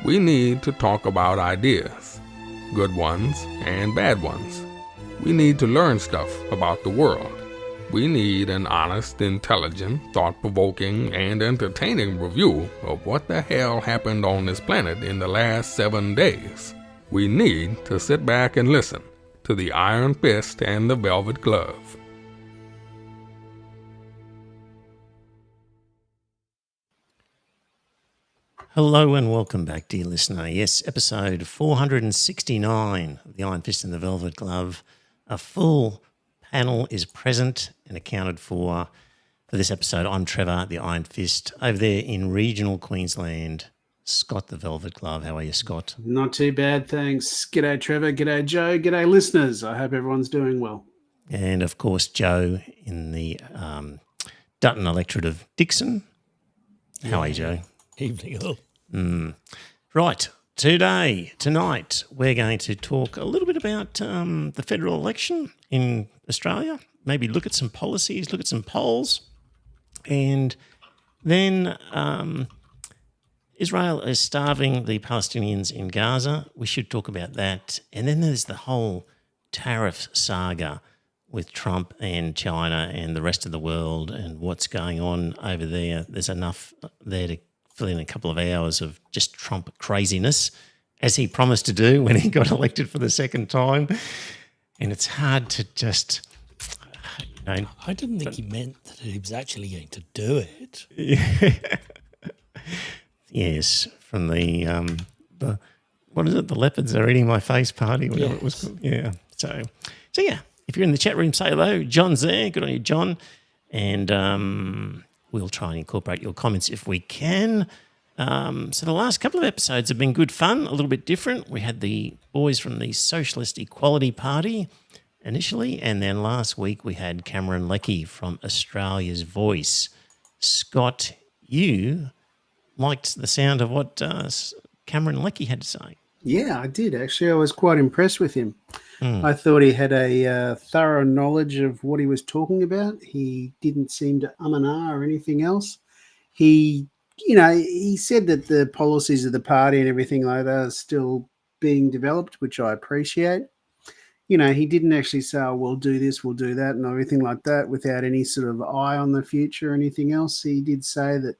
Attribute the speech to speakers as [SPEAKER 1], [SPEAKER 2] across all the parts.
[SPEAKER 1] We need to talk about ideas, good ones and bad ones. We need to learn stuff about the world. We need an honest, intelligent, thought-provoking, and entertaining review of what the hell happened on this planet in the last 7 days. We need to sit back and listen to the Iron Fist and the Velvet Glove.
[SPEAKER 2] Hello and welcome back, dear listener. Yes, episode 469 of the Iron Fist and the Velvet Glove. A full panel is present and accounted for this episode. I'm Trevor, the Iron Fist, over there in regional Queensland. Scott, the Velvet Glove. How are you, Scott?
[SPEAKER 3] Not too bad, thanks. G'day, Trevor. G'day, Joe. G'day, listeners. I hope everyone's doing well.
[SPEAKER 2] And, of course, Joe in the Dutton electorate of Dixon. How are you, Joe?
[SPEAKER 4] Evening all.
[SPEAKER 2] Right, tonight, we're going to talk a little bit about the federal election in Australia, maybe look at some policies, look at some polls, and then Israel is starving the Palestinians in Gaza. We should talk about that. And then there's the whole tariff saga with Trump and China and the rest of the world and what's going on over there. There's enough there to fill in a couple of hours of just Trump craziness, as he promised to do when he got elected for the second time. And it's hard to just,
[SPEAKER 4] I didn't think he meant that he was actually going to do it.
[SPEAKER 2] Yeah. Yes, from the what is it? The leopards are eating my face party, whatever it was called. Yeah. So yeah. If you're in the chat room, say hello. John's there. Good on you, John. And we'll try and incorporate your comments if we can. So the last couple of episodes have been good fun, a little bit different. We had the boys from the Socialist Equality Party initially, and then last week we had Cameron Leckie from Australia's Voice. Scott, you liked the sound of what Cameron Leckie had to say.
[SPEAKER 3] Yeah, I did, actually. I was quite impressed with him. I thought he had a thorough knowledge of what he was talking about. He didn't seem to and ah or anything else. He said that the policies of the party and everything like that are still being developed, which I appreciate. He didn't actually say, oh, we'll do this, we'll do that, and everything like that without any sort of eye on the future or anything else. He did say that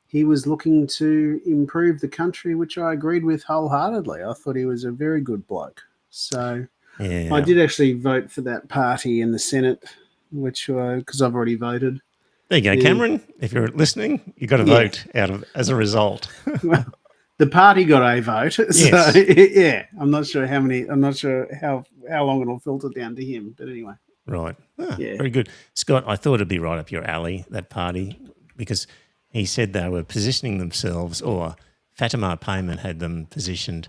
[SPEAKER 3] he was looking to improve the country, which I agreed with wholeheartedly. I thought he was a very good bloke. So yeah. I did actually vote for that party in the Senate, which because I've already voted.
[SPEAKER 2] There you go, Cameron. If you're listening, you got to vote as a result.
[SPEAKER 3] Well, the party got a vote. So yeah, I'm not sure how long it'll filter down to him. But anyway.
[SPEAKER 2] Right. Very good. Scott, I thought it'd be right up your alley, that party, because he said they were positioning themselves, or Fatima Payman had them positioned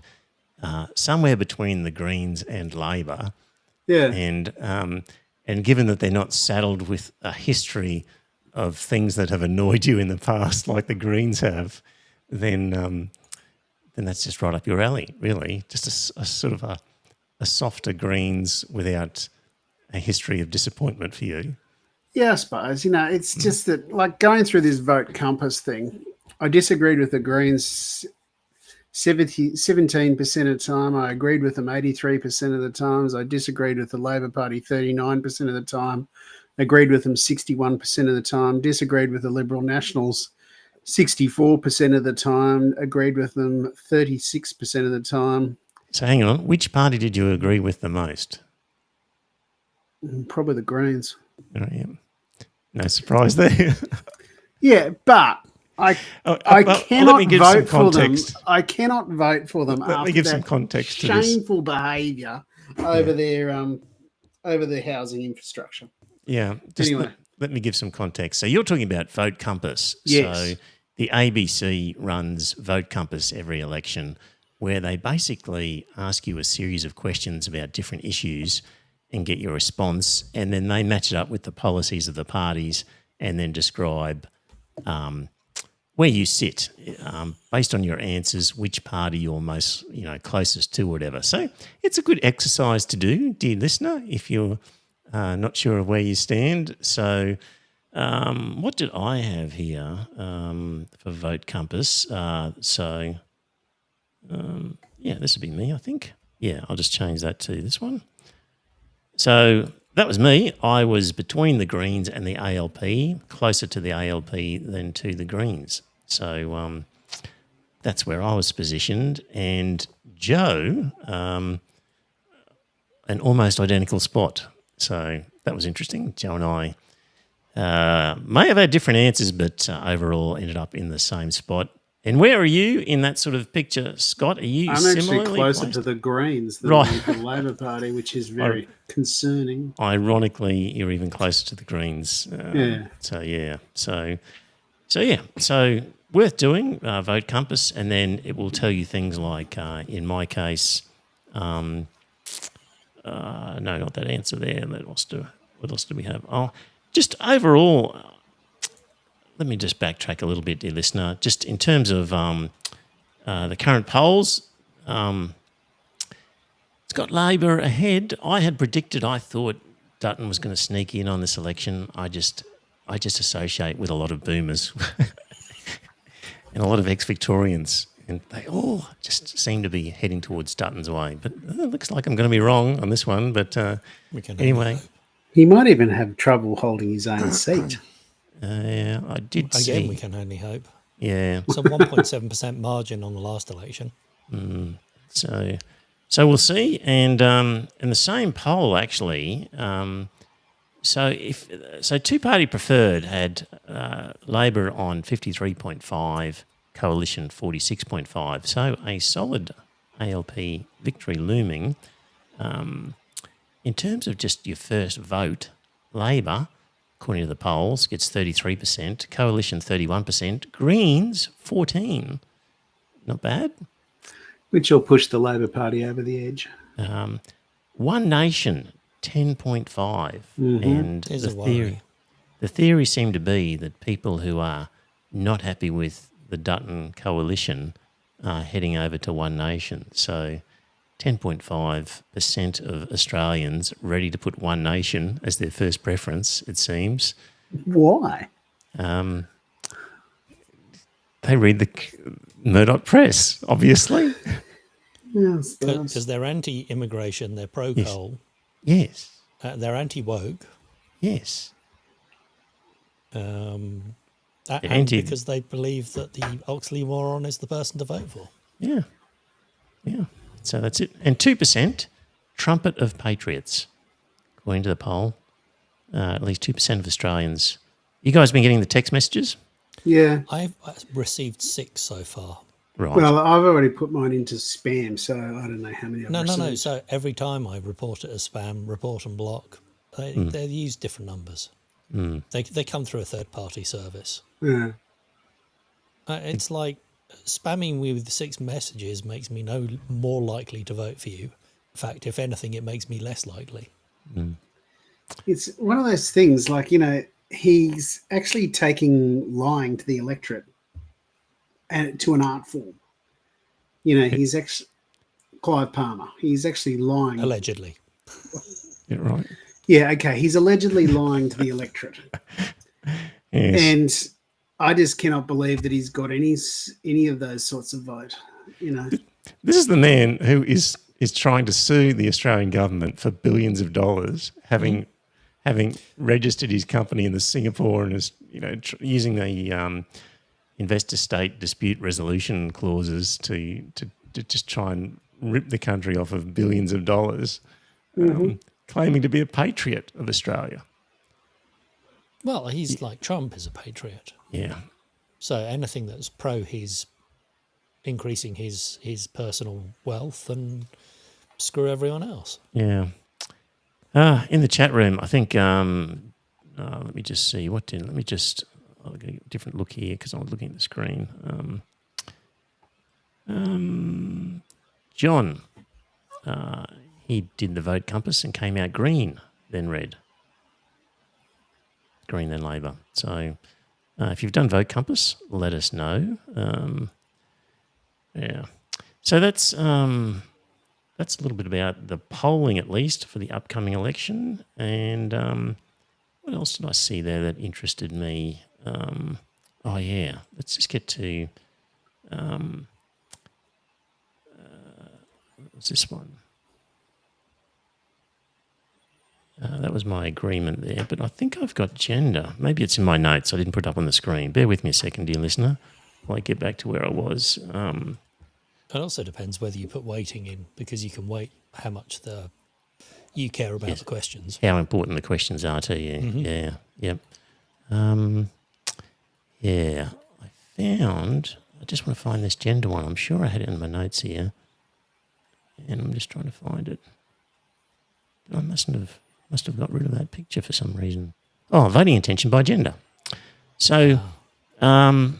[SPEAKER 2] somewhere between the Greens and Labor. Yeah. And given that they're not saddled with a history of things that have annoyed you in the past, like the Greens have, then that's just right up your alley, really. Just a sort of a softer Greens without a history of disappointment for you.
[SPEAKER 3] Yeah, I suppose. It's just that, like, going through this vote compass thing, I disagreed with the Greens 17% of the time. I agreed with them 83% of the times. I disagreed with the Labor Party 39% of the time. Agreed with them 61% of the time. Disagreed with the Liberal Nationals 64% of the time. Agreed with them 36% of the time.
[SPEAKER 2] So hang on. Which party did you agree with the most?
[SPEAKER 3] Probably the Greens.
[SPEAKER 2] Oh, yeah. No surprise there.
[SPEAKER 3] Yeah, but I cannot vote for them. I cannot vote for them
[SPEAKER 2] let me give some context
[SPEAKER 3] to this shameful behaviour over their housing infrastructure.
[SPEAKER 2] Yeah. Anyway. Let me give some context. So you're talking about Vote Compass.
[SPEAKER 3] Yes.
[SPEAKER 2] So the ABC runs Vote Compass every election, where they basically ask you a series of questions about different issues and get your response, and then they match it up with the policies of the parties and then describe where you sit based on your answers, which party you're most closest to, whatever. So it's a good exercise to do, dear listener, if you're not sure of where you stand. So what did I have here for Vote Compass? So Yeah, this would be me, I think. Yeah, I'll just change that to this one. So that was me. I was between the Greens and the ALP, closer to the ALP than to the Greens. So that's where I was positioned. And Joe, an almost identical spot. So that was interesting. Joe and I may have had different answers, but overall ended up in the same spot. And where are you in that sort of picture, Scott? Are you
[SPEAKER 3] I'm
[SPEAKER 2] similarly
[SPEAKER 3] actually closer
[SPEAKER 2] placed?
[SPEAKER 3] to the Greens than
[SPEAKER 2] Right.
[SPEAKER 3] the Labor Party, which is very concerning.
[SPEAKER 2] Ironically, you're even closer to the Greens.
[SPEAKER 3] Yeah.
[SPEAKER 2] So yeah. So worth doing. Vote Compass, and then it will tell you things like, in my case, no, not that answer there. What else do we have? Oh, just overall. Let me just backtrack a little bit, dear listener. Just in terms of the current polls, it's got Labor ahead. I had predicted. I thought Dutton was going to sneak in on this election. I just associate with a lot of boomers and a lot of ex-Victorians, and they all just seem to be heading towards Dutton's way. But it looks like I'm going to be wrong on this one. But anyway,
[SPEAKER 3] he might even have trouble holding his own seat.
[SPEAKER 2] Yeah, I did see.
[SPEAKER 4] Again, we can only hope.
[SPEAKER 2] Yeah.
[SPEAKER 4] It's a 1.7% margin on the last election.
[SPEAKER 2] So we'll see. And in the same poll, actually, so two-party preferred had Labor on 53.5, Coalition 46.5. So a solid ALP victory looming. In terms of just your first vote, Labor, according to the polls, gets 33%, Coalition 31%, Greens 14%. Not bad.
[SPEAKER 3] Which will push the Labor Party over the edge.
[SPEAKER 2] One Nation 10.5, and
[SPEAKER 4] There's a worry.
[SPEAKER 2] the theory seemed to be that people who are not happy with the Dutton coalition are heading over to One Nation. So 10.5% of Australians ready to put One Nation as their first preference, it seems.
[SPEAKER 3] Why?
[SPEAKER 2] They read the Murdoch press, obviously.
[SPEAKER 3] Yes,
[SPEAKER 4] Because they're anti-immigration, they're pro-coal,
[SPEAKER 2] Yes.
[SPEAKER 4] they're anti-woke,
[SPEAKER 2] Yes.
[SPEAKER 4] and
[SPEAKER 2] Anti-
[SPEAKER 4] because they believe that the Oxley moron is the person to vote for.
[SPEAKER 2] Yeah. Yeah. So that's it. And 2%, trumpet of patriots, according to the poll. At least 2% of Australians. You guys been getting the text messages?
[SPEAKER 3] Yeah.
[SPEAKER 4] I've received 6 so far.
[SPEAKER 2] Right.
[SPEAKER 3] Well, I've already put mine into spam, so I don't know how many I've
[SPEAKER 4] No.
[SPEAKER 3] received.
[SPEAKER 4] So every time I report it as spam, report and block, they use different numbers. They come through a third-party service.
[SPEAKER 3] Yeah.
[SPEAKER 4] It's like spamming me with 6 messages makes me no more likely to vote for you. In fact, if anything, it makes me less likely.
[SPEAKER 3] It's one of those things, like, he's actually taking lying to the electorate and to an art form. He's Clive Palmer. He's actually lying.
[SPEAKER 4] Allegedly.
[SPEAKER 2] Yeah, right.
[SPEAKER 3] Yeah, okay. He's allegedly lying to the electorate.
[SPEAKER 2] Yes.
[SPEAKER 3] And I just cannot believe that he's got any of those sorts of vote.
[SPEAKER 2] This is the man who is trying to sue the Australian government for billions of dollars, having registered his company in the Singapore and is using the investor state dispute resolution clauses to just try and rip the country off of billions of dollars, claiming to be a patriot of Australia.
[SPEAKER 4] Well, he's like Trump is a patriot.
[SPEAKER 2] Yeah.
[SPEAKER 4] So anything that's pro his increasing his personal wealth and screw everyone else.
[SPEAKER 2] Yeah. In the chat room, I think, let me just see. I'll get a different look here because I'm looking at the screen. John, he did the vote compass and came out green, then red. Green, then Labor. So if you've done vote compass, let us know. Yeah. So that's a little bit about the polling, at least, for the upcoming election. And what else did I see there that interested me? Let's just get to What's this one? That was my agreement there, but I think I've got gender. Maybe it's in my notes. I didn't put it up on the screen. Bear with me a second, dear listener, while I get back to where I was.
[SPEAKER 4] It also depends whether you put weighting in, because you can weight how much you care about the questions.
[SPEAKER 2] How important the questions are to you.
[SPEAKER 4] Mm-hmm.
[SPEAKER 2] Yeah, yep. Yeah, I just want to find this gender one. I'm sure I had it in my notes here, and I'm just trying to find it. But I must have got rid of that picture for some reason. Oh, voting intention by gender. So, the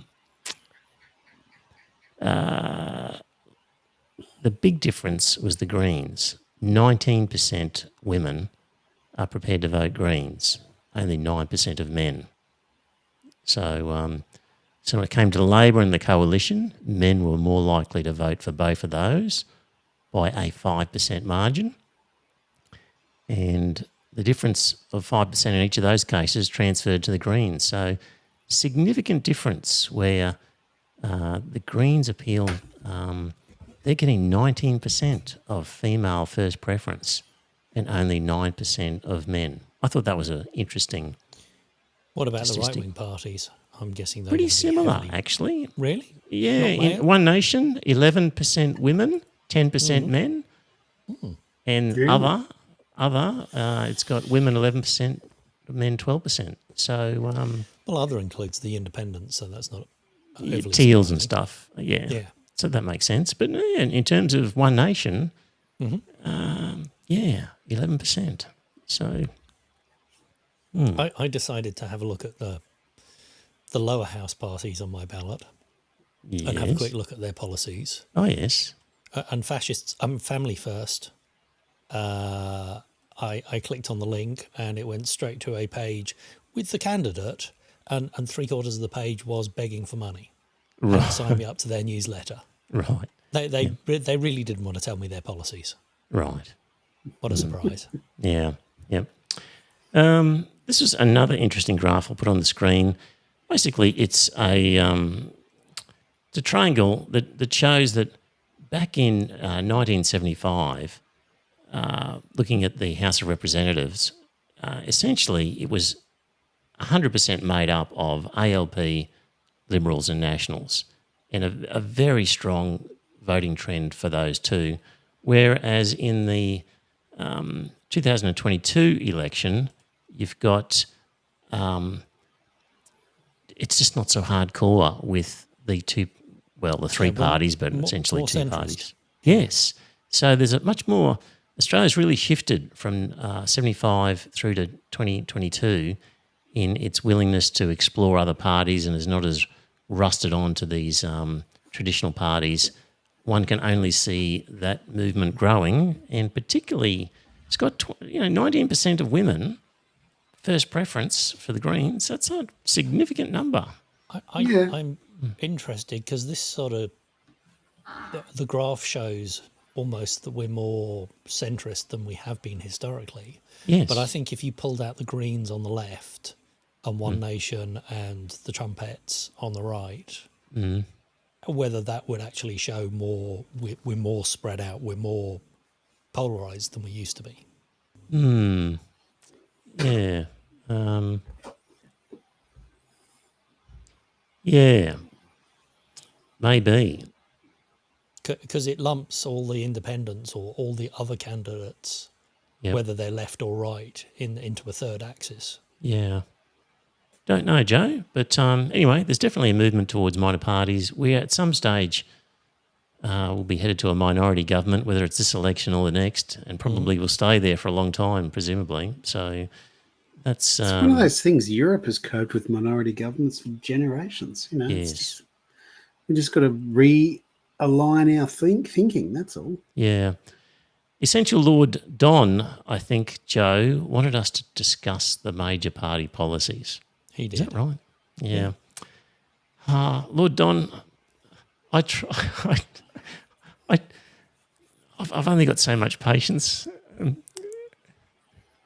[SPEAKER 2] big difference was the Greens. 19% women are prepared to vote Greens, only 9% of men. So, so when it came to Labor and the Coalition, men were more likely to vote for both of those by a 5% margin. And the difference of 5% in each of those cases transferred to the Greens. So significant difference where the Greens appeal, they're getting 19% of female first preference and only 9% of men. I thought that was an interesting
[SPEAKER 4] What about
[SPEAKER 2] statistic.
[SPEAKER 4] the right-wing parties? I'm guessing they're
[SPEAKER 2] Pretty
[SPEAKER 4] gonna be
[SPEAKER 2] similar,
[SPEAKER 4] heavily-
[SPEAKER 2] actually.
[SPEAKER 4] Really?
[SPEAKER 2] Yeah,
[SPEAKER 4] Not
[SPEAKER 2] in
[SPEAKER 4] male?
[SPEAKER 2] One Nation, 11% women, 10% men. And
[SPEAKER 3] Really?
[SPEAKER 2] other, it's got women 11%, men 12%. So
[SPEAKER 4] Well, other includes the independents, so that's not overly
[SPEAKER 2] teals and
[SPEAKER 4] surprising.
[SPEAKER 2] stuff. Yeah.
[SPEAKER 4] Yeah.
[SPEAKER 2] So that makes sense. But yeah, in terms of One Nation, yeah, 11%. So
[SPEAKER 4] I decided to have a look at the lower house parties on my ballot
[SPEAKER 2] yes.
[SPEAKER 4] and have a quick look at their policies.
[SPEAKER 2] Oh, yes.
[SPEAKER 4] And fascists, Family First. I clicked on the link and it went straight to a page with the candidate, and 3/4 of the page was begging for money.
[SPEAKER 2] Right.
[SPEAKER 4] And sign me up to their newsletter.
[SPEAKER 2] Right.
[SPEAKER 4] They really didn't want to tell me their policies.
[SPEAKER 2] Right.
[SPEAKER 4] What a surprise.
[SPEAKER 2] Yeah. Yep. This is another interesting graph I'll put on the screen. Basically, it's a triangle that shows that back in 1975, looking at the House of Representatives, essentially it was 100% made up of ALP, Liberals and Nationals, and a very strong voting trend for those two. Whereas in the 2022 election, you've got it's just not so hardcore with the three parties, but essentially
[SPEAKER 4] more
[SPEAKER 2] two
[SPEAKER 4] centrist.
[SPEAKER 2] parties. Yes. So there's a much more. Australia's really shifted from 75 through to 2022 in its willingness to explore other parties and is not as rusted on to these traditional parties. One can only see that movement growing, and particularly it's got 19% of women first preference for the Greens. That's a significant number.
[SPEAKER 4] I'm interested because this sort of the graph shows almost that we're more centrist than we have been historically.
[SPEAKER 2] Yes.
[SPEAKER 4] But I think if you pulled out the Greens on the left and One Nation and the Trumpets on the right, whether that would actually show more, we're more spread out, we're more polarised than we used to be.
[SPEAKER 2] Yeah. Yeah. Maybe.
[SPEAKER 4] Because it lumps all the independents or all the other candidates,
[SPEAKER 2] Yep.
[SPEAKER 4] whether they're left or right, into a third axis.
[SPEAKER 2] Yeah. Don't know, Joe. But anyway, there's definitely a movement towards minor parties. We at some stage will be headed to a minority government, whether it's this election or the next, and probably will stay there for a long time, presumably. So that's
[SPEAKER 3] It's one of those things. Europe has coped with minority governments for generations.
[SPEAKER 2] yes.
[SPEAKER 3] We just got to realign our thinking. That's all.
[SPEAKER 2] Yeah. Essential Lord Don, I think, Joe, wanted us to discuss the major party policies.
[SPEAKER 4] He
[SPEAKER 2] Is
[SPEAKER 4] did.
[SPEAKER 2] that right? Yeah. Lord Don, I've only got so much patience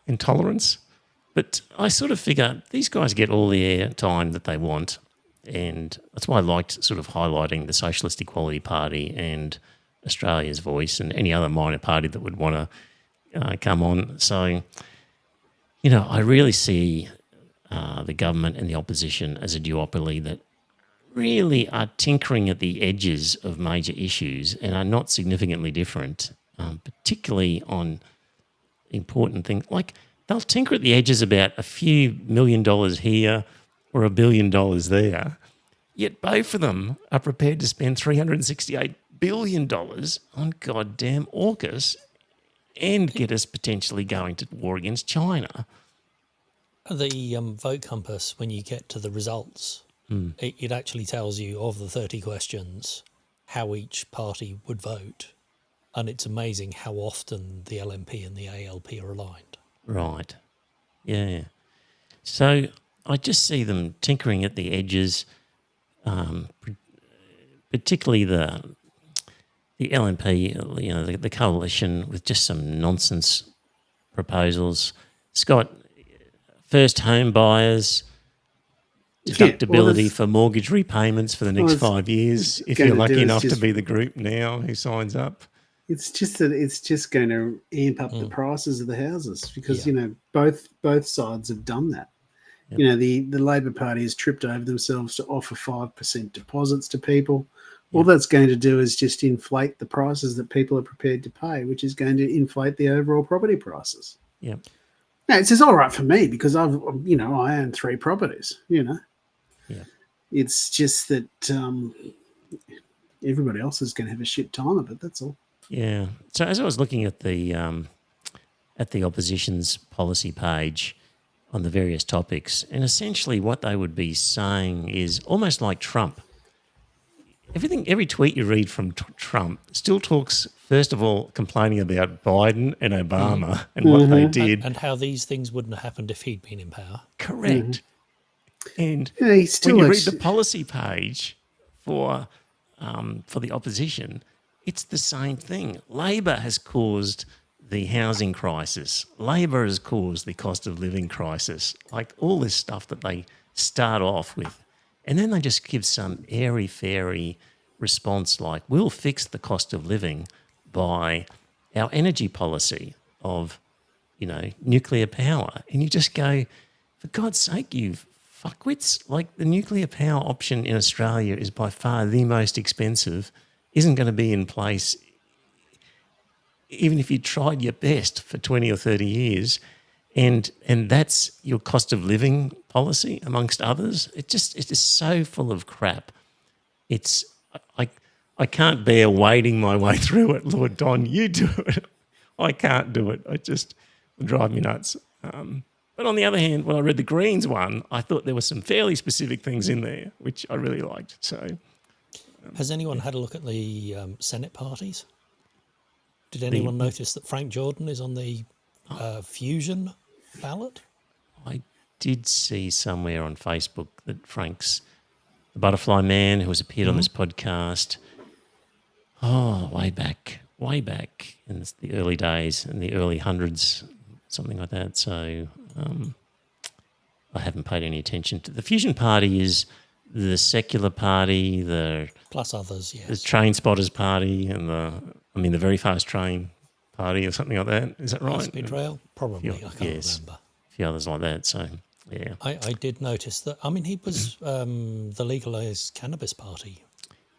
[SPEAKER 2] and tolerance, but I sort of figure these guys get all the air time that they want, and that's why I liked sort of highlighting the Socialist Equality Party and Australia's voice and any other minor party that would want to come on. So, I really see the government and the opposition as a duopoly that really are tinkering at the edges of major issues and are not significantly different, particularly on important things. Like they'll tinker at the edges about a few $1 million here or $1 billion there, yet both of them are prepared to spend $368 billion on goddamn AUKUS and get us potentially going to war against China.
[SPEAKER 4] The vote compass, when you get to the results, it actually tells you of the 30 questions how each party would vote. And it's amazing how often the LNP and the ALP are aligned.
[SPEAKER 2] Right. Yeah. So I just see them tinkering at the edges, particularly the LNP, the coalition with just some nonsense proposals. Scott, first home buyers, deductibility for mortgage repayments for the next 5 years, if you're lucky enough to be the group now who signs up.
[SPEAKER 3] It's just that it's just going to amp up the prices of the houses because, both sides have done that. Yep. The Labor Party has tripped over themselves to offer 5% deposits to people. All that's going to do is just inflate the prices that people are prepared to pay, which is going to inflate the overall property prices.
[SPEAKER 2] Yeah.
[SPEAKER 3] Now, it's all right for me because I own 3 properties, Yeah. It's just that everybody else is going to have a shit time of it, that's all.
[SPEAKER 2] Yeah. So as I was looking at the opposition's policy page on the various topics, and essentially what they would be saying is almost like Trump. Every tweet you read from Trump still talks, first of all, complaining about Biden and Obama and what they did.
[SPEAKER 4] And how these things wouldn't have happened if he'd been in power.
[SPEAKER 2] Correct. And
[SPEAKER 3] he still
[SPEAKER 2] when you read the policy page for the opposition, it's the same thing. Labor has caused the housing crisis. Labor has caused the cost of living crisis. Like all this stuff that they start off with. And then they just give some airy-fairy response like, we'll fix the cost of living by our energy policy of, nuclear power. And you just go, for God's sake, you fuckwits. Like the nuclear power option in Australia is by far the most expensive, isn't going to be in place even if you tried your best for 20 or 30 years. And that's your cost of living policy, amongst others. It is so full of crap. I can't bear wading my way through it. Lord Don, you do it. I can't do it. It just would drive me nuts. But on the other hand, when I read the Greens one, I thought there were some fairly specific things in there, which I really liked. So,
[SPEAKER 4] has anyone had a look at the Senate parties? Did anyone notice that Frank Jordan is on the fusion ballot?
[SPEAKER 2] I did see somewhere on Facebook that Frank's the Butterfly Man who has appeared on this podcast. Oh, way back in the early days, in the early hundreds, something like that. So I haven't paid any attention to. The Fusion Party is the Secular Party,
[SPEAKER 4] plus others, yes.
[SPEAKER 2] The Train Spotters Party, and the Very Fast Train Party, or something like that. Is that right?
[SPEAKER 4] Speed Rail, probably. I can't remember.
[SPEAKER 2] A few others like that. So yeah,
[SPEAKER 4] I did notice that. I mean, he was the Legalised Cannabis Party.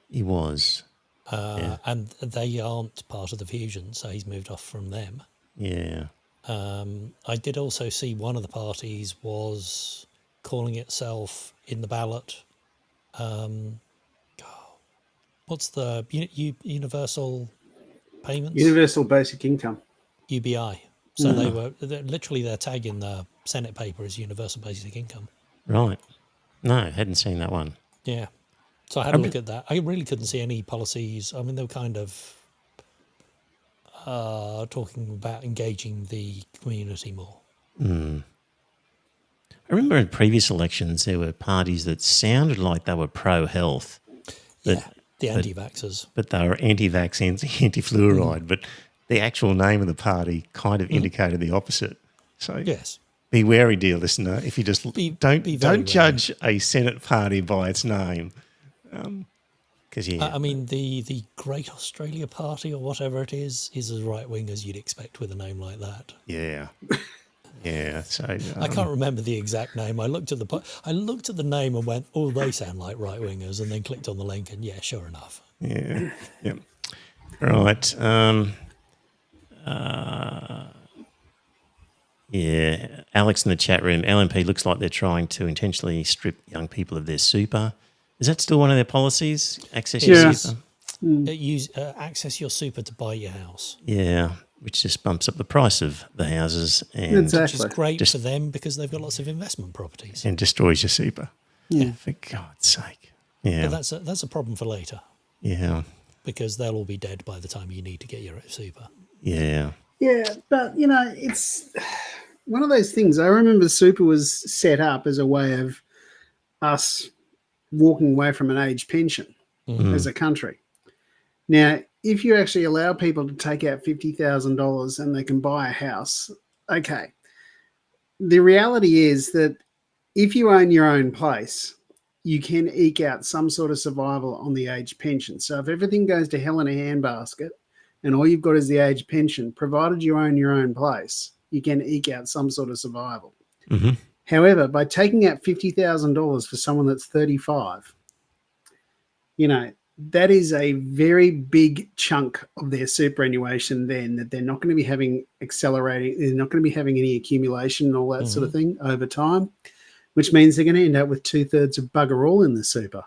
[SPEAKER 2] He was.
[SPEAKER 4] And they aren't part of the Fusion, so he's moved off from them.
[SPEAKER 2] Yeah.
[SPEAKER 4] I did also see one of the parties was calling itself in the ballot. What's the universal payments?
[SPEAKER 3] Universal Basic Income.
[SPEAKER 4] UBI. So they're tagging the Senate paper as Universal Basic Income.
[SPEAKER 2] Right. No, hadn't seen that one.
[SPEAKER 4] Yeah. So I had a look at that. I really couldn't see any policies. I mean, they were kind of talking about engaging the community more.
[SPEAKER 2] I remember in previous elections there were parties that sounded like they were pro-health.
[SPEAKER 4] The anti-vaxxers.
[SPEAKER 2] But they were anti-vax, anti-fluoride. But the actual name of the party kind of indicated the opposite. So
[SPEAKER 4] yes.
[SPEAKER 2] Be wary, dear listener, if you just don't judge a Senate party by its name. Because
[SPEAKER 4] I mean, the Great Australia Party or whatever it is as right wing as you'd expect with a name like that.
[SPEAKER 2] yeah. So
[SPEAKER 4] I can't remember the exact name. I looked at the name and went, "Oh, they sound like right wingers," and then clicked on the link, and yeah, sure enough.
[SPEAKER 2] Yeah. Yep. Right. Yeah. Alex in the chat room. LNP looks like they're trying to intentionally strip young people of their super. Is that still one of their policies? Access your
[SPEAKER 3] Yes.
[SPEAKER 2] super.
[SPEAKER 4] Access your super to buy your house,
[SPEAKER 2] Yeah. Which just bumps up the price of the houses and
[SPEAKER 3] Exactly.
[SPEAKER 4] which is great
[SPEAKER 2] Just-
[SPEAKER 4] for them because they've got lots of investment properties.
[SPEAKER 2] and destroys your super.
[SPEAKER 3] Yeah.
[SPEAKER 2] For God's sake. Yeah.
[SPEAKER 4] But that's a problem for later
[SPEAKER 2] Yeah.
[SPEAKER 4] because they'll all be dead by the time you need to get your super.
[SPEAKER 2] Yeah.
[SPEAKER 3] Yeah, but it's one of those things. I remember super was set up as a way of us walking away from an age pension as a country. Now, if you actually allow people to take out $50,000 and they can buy a house, okay. The reality is that if you own your own place, you can eke out some sort of survival on the age pension. So if everything goes to hell in a handbasket and all you've got is the age pension, provided you own your own place, you can eke out some sort of survival.
[SPEAKER 2] Mm-hmm.
[SPEAKER 3] However, by taking out $50,000 for someone that's 35, that is a very big chunk of their superannuation then that they're not going to be having accelerating, they're not going to be having any accumulation and all that sort of thing over time, which means they're going to end up with 2/3 of bugger all in the super.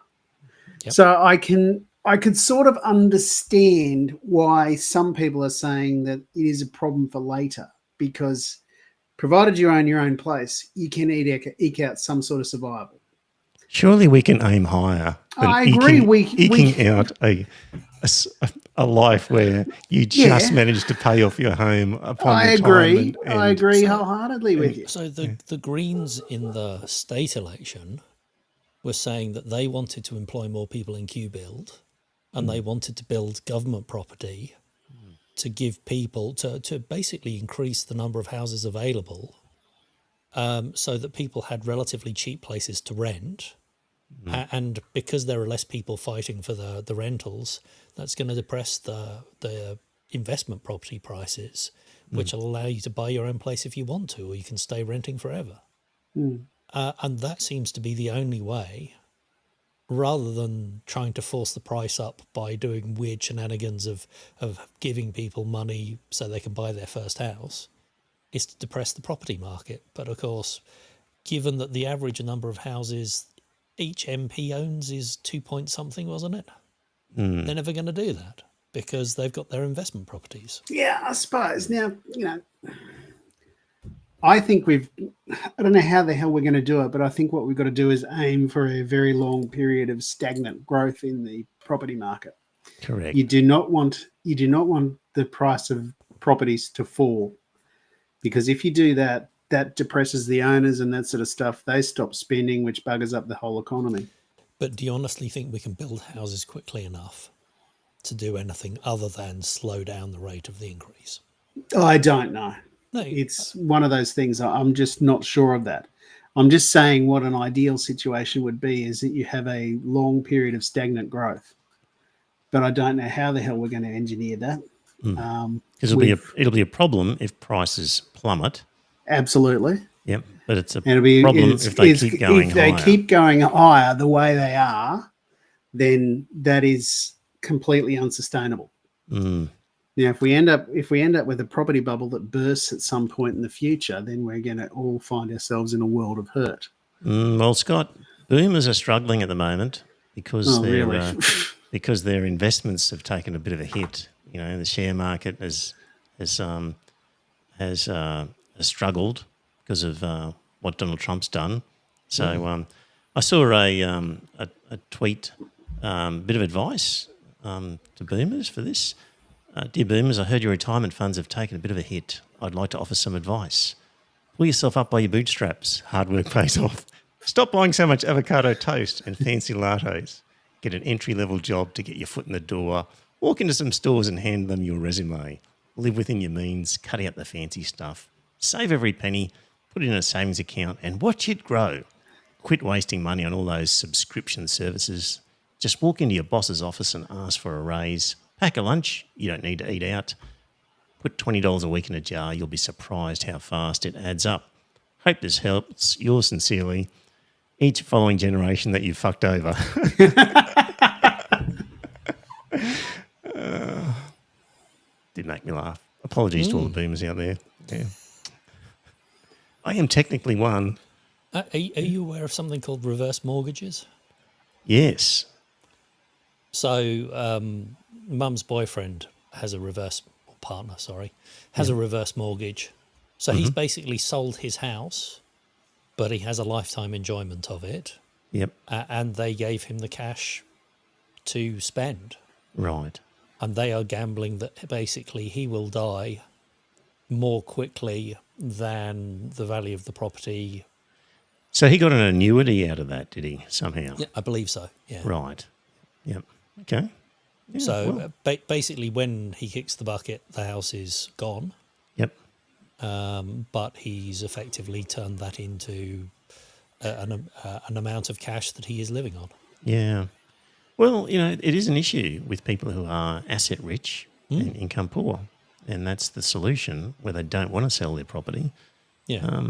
[SPEAKER 4] Yep.
[SPEAKER 3] So I could sort of understand why some people are saying that it is a problem for later, because provided you own your own place, you can eke out some sort of survival.
[SPEAKER 2] Surely we can aim higher. than
[SPEAKER 3] I agree.
[SPEAKER 2] Eking out a life where you just manage to pay off your home upon retirement.
[SPEAKER 3] I agree wholeheartedly with you.
[SPEAKER 4] So the Greens in the state election were saying that they wanted to employ more people in Q-Build and they wanted to build government property to give people, to basically increase the number of houses available so that people had relatively cheap places to rent. And because there are less people fighting for the rentals, that's going to depress the investment property prices, which will allow you to buy your own place if you want to, or you can stay renting forever. And that seems to be the only way, rather than trying to force the price up by doing weird shenanigans of giving people money so they can buy their first house, is to depress the property market. But of course, given that the average number of houses each MP owns is 2 point something, wasn't it? They're never going to do that because they've got their investment properties.
[SPEAKER 3] Yeah, I suppose. Now, I think I don't know how the hell we're going to do it, but I think what we've got to do is aim for a very long period of stagnant growth in the property market.
[SPEAKER 2] Correct.
[SPEAKER 3] You do not want the price of properties to fall, because if you do that, that depresses the owners and that sort of stuff. They stop spending, which buggers up the whole economy.
[SPEAKER 4] But do you honestly think we can build houses quickly enough to do anything other than slow down the rate of the increase?
[SPEAKER 3] I don't know.
[SPEAKER 4] No,
[SPEAKER 3] It's one of those things. I'm just not sure of that. I'm just saying what an ideal situation would be is that you have a long period of stagnant growth. But I don't know how the hell we're going to engineer that.
[SPEAKER 2] Because it'll be a problem if prices plummet.
[SPEAKER 3] Absolutely.
[SPEAKER 2] Yep, but it's a
[SPEAKER 3] And it'll be
[SPEAKER 2] problem if they keep going
[SPEAKER 3] If they
[SPEAKER 2] higher.
[SPEAKER 3] keep going higher the way they are, then that is completely unsustainable. Now, if we end up with a property bubble that bursts at some point in the future, then we're going to all find ourselves in a world of hurt.
[SPEAKER 2] Well, Scott, boomers are struggling at the moment because because their investments have taken a bit of a hit. The share market has struggled because of what Donald Trump's done. So I saw a tweet, bit of advice to boomers for this. Dear boomers, I heard your retirement funds have taken a bit of a hit. I'd like to offer some advice. Pull yourself up by your bootstraps. Hard work pays off. Stop buying so much avocado toast and fancy lattes. Get an entry-level job to get your foot in the door. Walk into some stores and hand them your resume. Live within your means, cut out the fancy stuff. Save every penny, put it in a savings account and watch it grow. Quit wasting money on all those subscription services. Just walk into your boss's office and ask for a raise. Pack a lunch. You don't need to eat out. Put $20 a week in a jar. You'll be surprised how fast it adds up. Hope this helps. Yours sincerely, each following generation that you've fucked over. Did make me laugh. Apologies to all the boomers out there. Yeah. I am technically one.
[SPEAKER 4] Are you aware of something called reverse mortgages?
[SPEAKER 2] Yes.
[SPEAKER 4] So, Mum's boyfriend has a reverse mortgage. So he's basically sold his house, but he has a lifetime enjoyment of it.
[SPEAKER 2] Yep.
[SPEAKER 4] And they gave him the cash to spend.
[SPEAKER 2] Right.
[SPEAKER 4] And they are gambling that basically he will die more quickly than the value of the property.
[SPEAKER 2] So he got an annuity out of that, did he, somehow?
[SPEAKER 4] Yeah, I believe so, yeah.
[SPEAKER 2] Right. Yep. Okay. Yeah,
[SPEAKER 4] So basically when he kicks the bucket, the house is gone.
[SPEAKER 2] Yep.
[SPEAKER 4] But he's effectively turned that into an amount of cash that he is living on.
[SPEAKER 2] Yeah. Well, it is an issue with people who are asset rich and income poor. And that's the solution where they don't want to sell their property.
[SPEAKER 4] Yeah.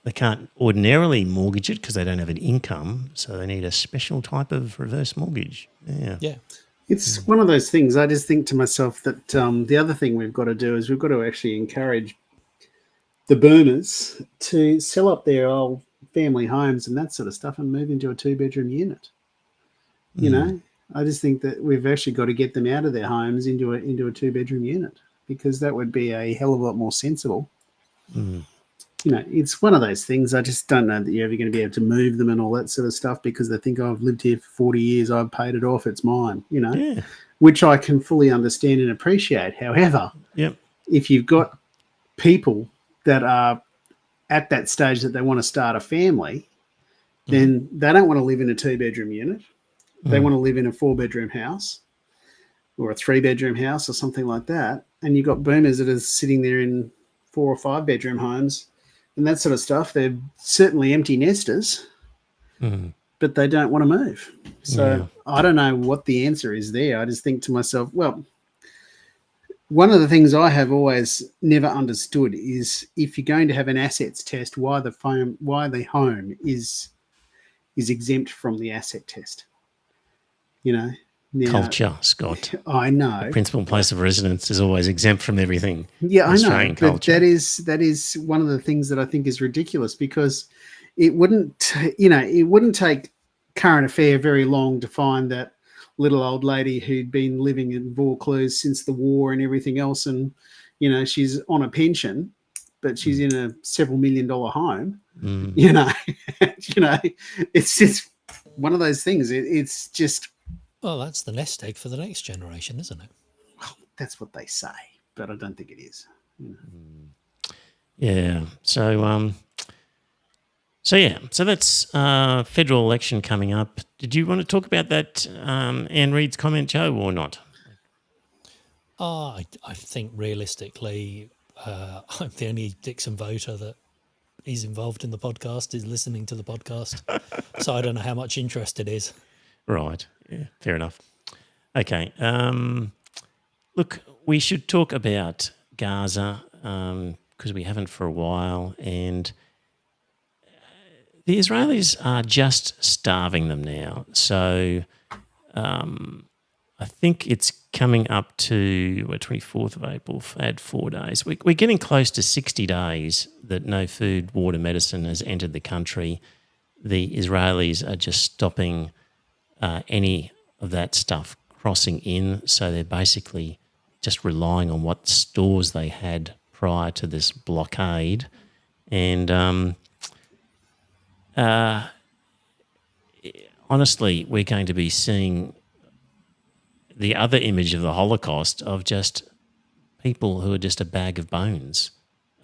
[SPEAKER 2] They can't ordinarily mortgage it because they don't have an income. So they need a special type of reverse mortgage. Yeah.
[SPEAKER 4] Yeah.
[SPEAKER 3] It's one of those things. I just think to myself that the other thing we've got to do is we've got to actually encourage the boomers to sell up their old family homes and that sort of stuff and move into a 2-bedroom unit. You know, I just think that we've actually got to get them out of their homes into a 2-bedroom unit because that would be a hell of a lot more sensible. It's one of those things. I just don't know that you're ever going to be able to move them and all that sort of stuff because they think, I've lived here for 40 years, I've paid it off, it's mine, which I can fully understand and appreciate. However, if you've got people that are at that stage that they want to start a family, then they don't want to live in a 2-bedroom unit. They want to live in a 4-bedroom house or a 3-bedroom house or something like that. And you've got boomers that are sitting there in 4 or 5-bedroom homes and that sort of stuff. They're certainly empty nesters, but they don't want to move. So I don't know what the answer is there. I just think to myself, well, one of the things I have always never understood is if you're going to have an assets test, why the home is exempt from the asset test. Now,
[SPEAKER 2] Culture, Scott.
[SPEAKER 3] I know.
[SPEAKER 2] The principal place of residence is always exempt from everything.
[SPEAKER 3] Yeah, I know.
[SPEAKER 2] Australian culture.
[SPEAKER 3] But that is one of the things that I think is ridiculous because it wouldn't take Current Affair very long to find that little old lady who'd been living in Vaucluse since the war and everything else, and she's on a pension, but she's in a several $1 million home. It's just one of those things. It's just.
[SPEAKER 4] Well, that's the nest egg for the next generation, isn't it?
[SPEAKER 3] Well, that's what they say, but I don't think it is.
[SPEAKER 2] Yeah. So that's federal election coming up. Did you want to talk about that Anne Reid's comment, Joe, or not?
[SPEAKER 4] I think realistically, I'm the only Dixon voter that is involved in the podcast, is listening to the podcast. So I don't know how much interest it is.
[SPEAKER 2] Right. Yeah, fair enough. Okay. Look, we should talk about Gaza because we haven't for a while, and the Israelis are just starving them now. So I think it's coming up to 24th of April, add 4 days. We're getting close to 60 days that no food, water, medicine has entered the country. The Israelis are just stopping any of that stuff crossing in, so they're basically just relying on what stores they had prior to this blockade. And honestly, we're going to be seeing the other image of the Holocaust of just people who are just a bag of bones,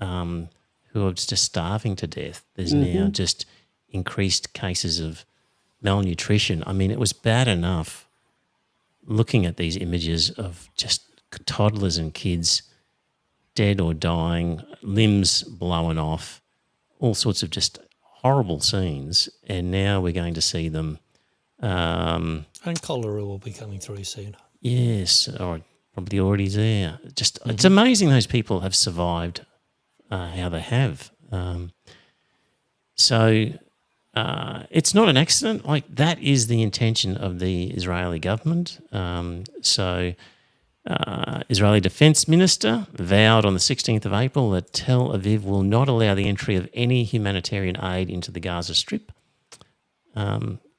[SPEAKER 2] who are just starving to death. There's now just increased cases of malnutrition. I mean, it was bad enough looking at these images of just toddlers and kids dead or dying, limbs blown off, all sorts of just horrible scenes. And now we're going to see them
[SPEAKER 4] And cholera will be coming through soon.
[SPEAKER 2] Yes, or probably already there. Just it's amazing those people have survived how they have. So it's not an accident. Like, that is the intention of the Israeli government. Israeli Defense Minister vowed on the 16th of April that Tel Aviv will not allow the entry of any humanitarian aid into the Gaza Strip.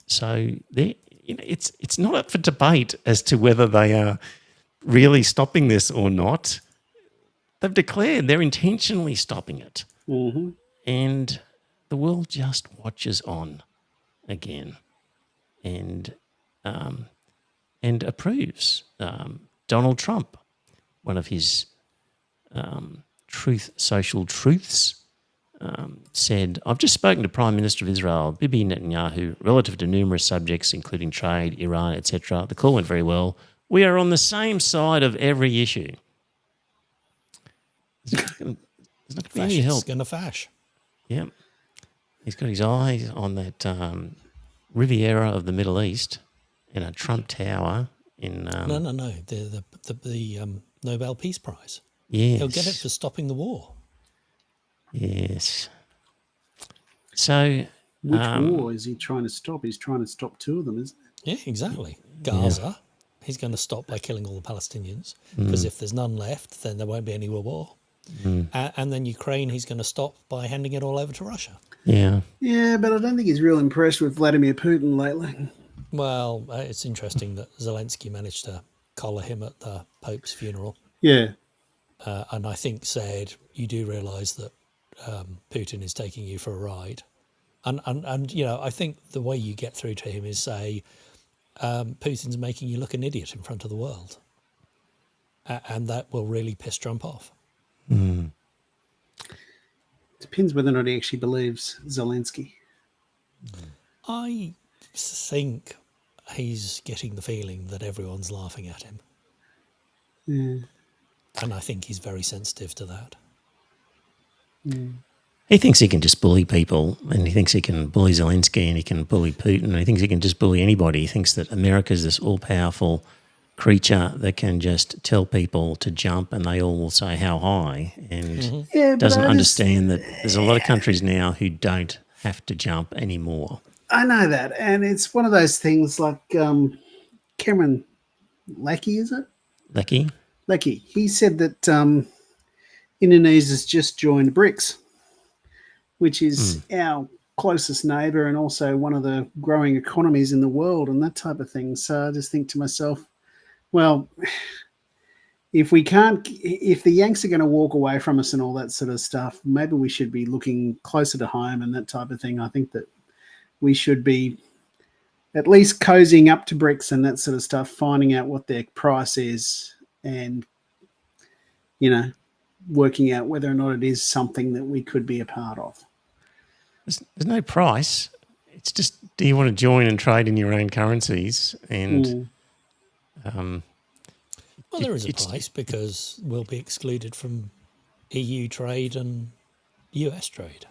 [SPEAKER 2] It's not up for debate as to whether they are really stopping this or not. They've declared they're intentionally stopping it.
[SPEAKER 3] Mm-hmm.
[SPEAKER 2] And the world just watches on again and approves. Donald Trump, one of his social truths, said, "I've just spoken to Prime Minister of Israel, Bibi Netanyahu, relative to numerous subjects, including trade, Iran, etc. The call went very well. We are on the same side of every issue." There's not going to be any help.
[SPEAKER 4] It's going to fash.
[SPEAKER 2] Yep. He's got his eyes on that Riviera of the Middle East in a Trump Tower in...
[SPEAKER 4] No. The Nobel Peace Prize.
[SPEAKER 2] Yes.
[SPEAKER 4] He'll get it for stopping the war.
[SPEAKER 2] Yes. So...
[SPEAKER 3] Which war is he trying to stop? He's trying to stop two of them, isn't he?
[SPEAKER 4] Yeah, exactly. Gaza, he's going to stop by killing all the Palestinians, because if there's none left, then there won't be any war. And then Ukraine, he's going to stop by handing it all over to Russia.
[SPEAKER 2] Yeah.
[SPEAKER 3] Yeah, but I don't think he's real impressed with Vladimir Putin lately.
[SPEAKER 4] Well, it's interesting that Zelensky managed to collar him at the Pope's funeral.
[SPEAKER 3] Yeah.
[SPEAKER 4] And I think said, you do realise that Putin is taking you for a ride. And I think the way you get through to him is say, Putin's making you look an idiot in front of the world. And that will really piss Trump off.
[SPEAKER 3] Depends whether or not he actually believes Zelensky.
[SPEAKER 4] I think he's getting the feeling that everyone's laughing at him.
[SPEAKER 3] Yeah.
[SPEAKER 4] And I think he's very sensitive to that.
[SPEAKER 2] He thinks he can just bully people, and he thinks he can bully Zelensky, and he can bully Putin, and he thinks he can just bully anybody. He thinks that America's this all-powerful creature that can just tell people to jump and they all will say how high, and doesn't understand that there's a lot of countries now who don't have to jump anymore.
[SPEAKER 3] I know that, and it's one of those things like Cameron Lackey, is it? Lackey. He said that Indonesia's just joined BRICS, which is our closest neighbour and also one of the growing economies in the world and that type of thing. So I just think to myself, well, if the Yanks are going to walk away from us and all that sort of stuff, maybe we should be looking closer to home and that type of thing. I think that we should be at least cozying up to BRICS and that sort of stuff, finding out what their price is and, working out whether or not it is something that we could be a part of.
[SPEAKER 2] There's no price. It's just, do you want to join and trade in your own currencies? And
[SPEAKER 4] well, there is a price because we'll be excluded from EU trade and US trade.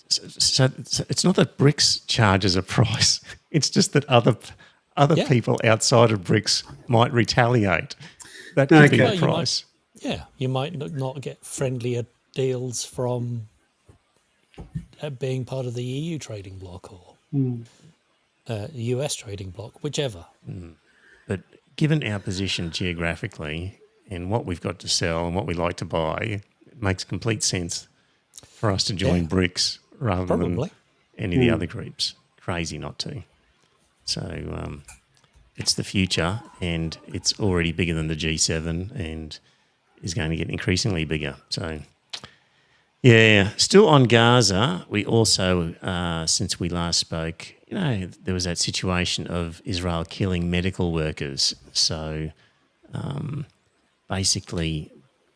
[SPEAKER 2] So it's not that BRICS charges a price. It's just that other people outside of BRICS might retaliate. That could be the price.
[SPEAKER 4] You might not get friendlier deals from being part of the EU trading bloc or the US trading bloc, whichever.
[SPEAKER 2] But given our position geographically and what we've got to sell and what we like to buy, it makes complete sense for us to join BRICS rather than any of the other groups. Crazy not to. So it's the future, and it's already bigger than the G7 and is going to get increasingly bigger. So, yeah, still on Gaza, we also, since we last spoke, there was that situation of Israel killing medical workers. So basically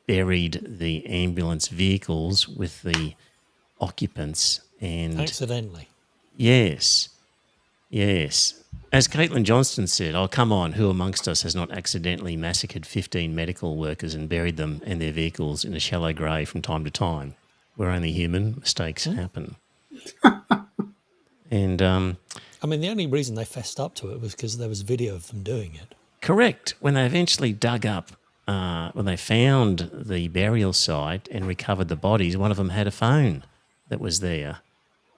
[SPEAKER 2] buried the ambulance vehicles with the occupants. And
[SPEAKER 4] accidentally.
[SPEAKER 2] Yes. As Caitlin Johnston said, oh, come on, who amongst us has not accidentally massacred 15 medical workers and buried them and their vehicles in a shallow grave from time to time? We're only human. Mistakes happen. And
[SPEAKER 4] I mean, the only reason they fessed up to it was because there was video of them doing it.
[SPEAKER 2] Correct. When they eventually dug up, when they found the burial site and recovered the bodies, one of them had a phone that was there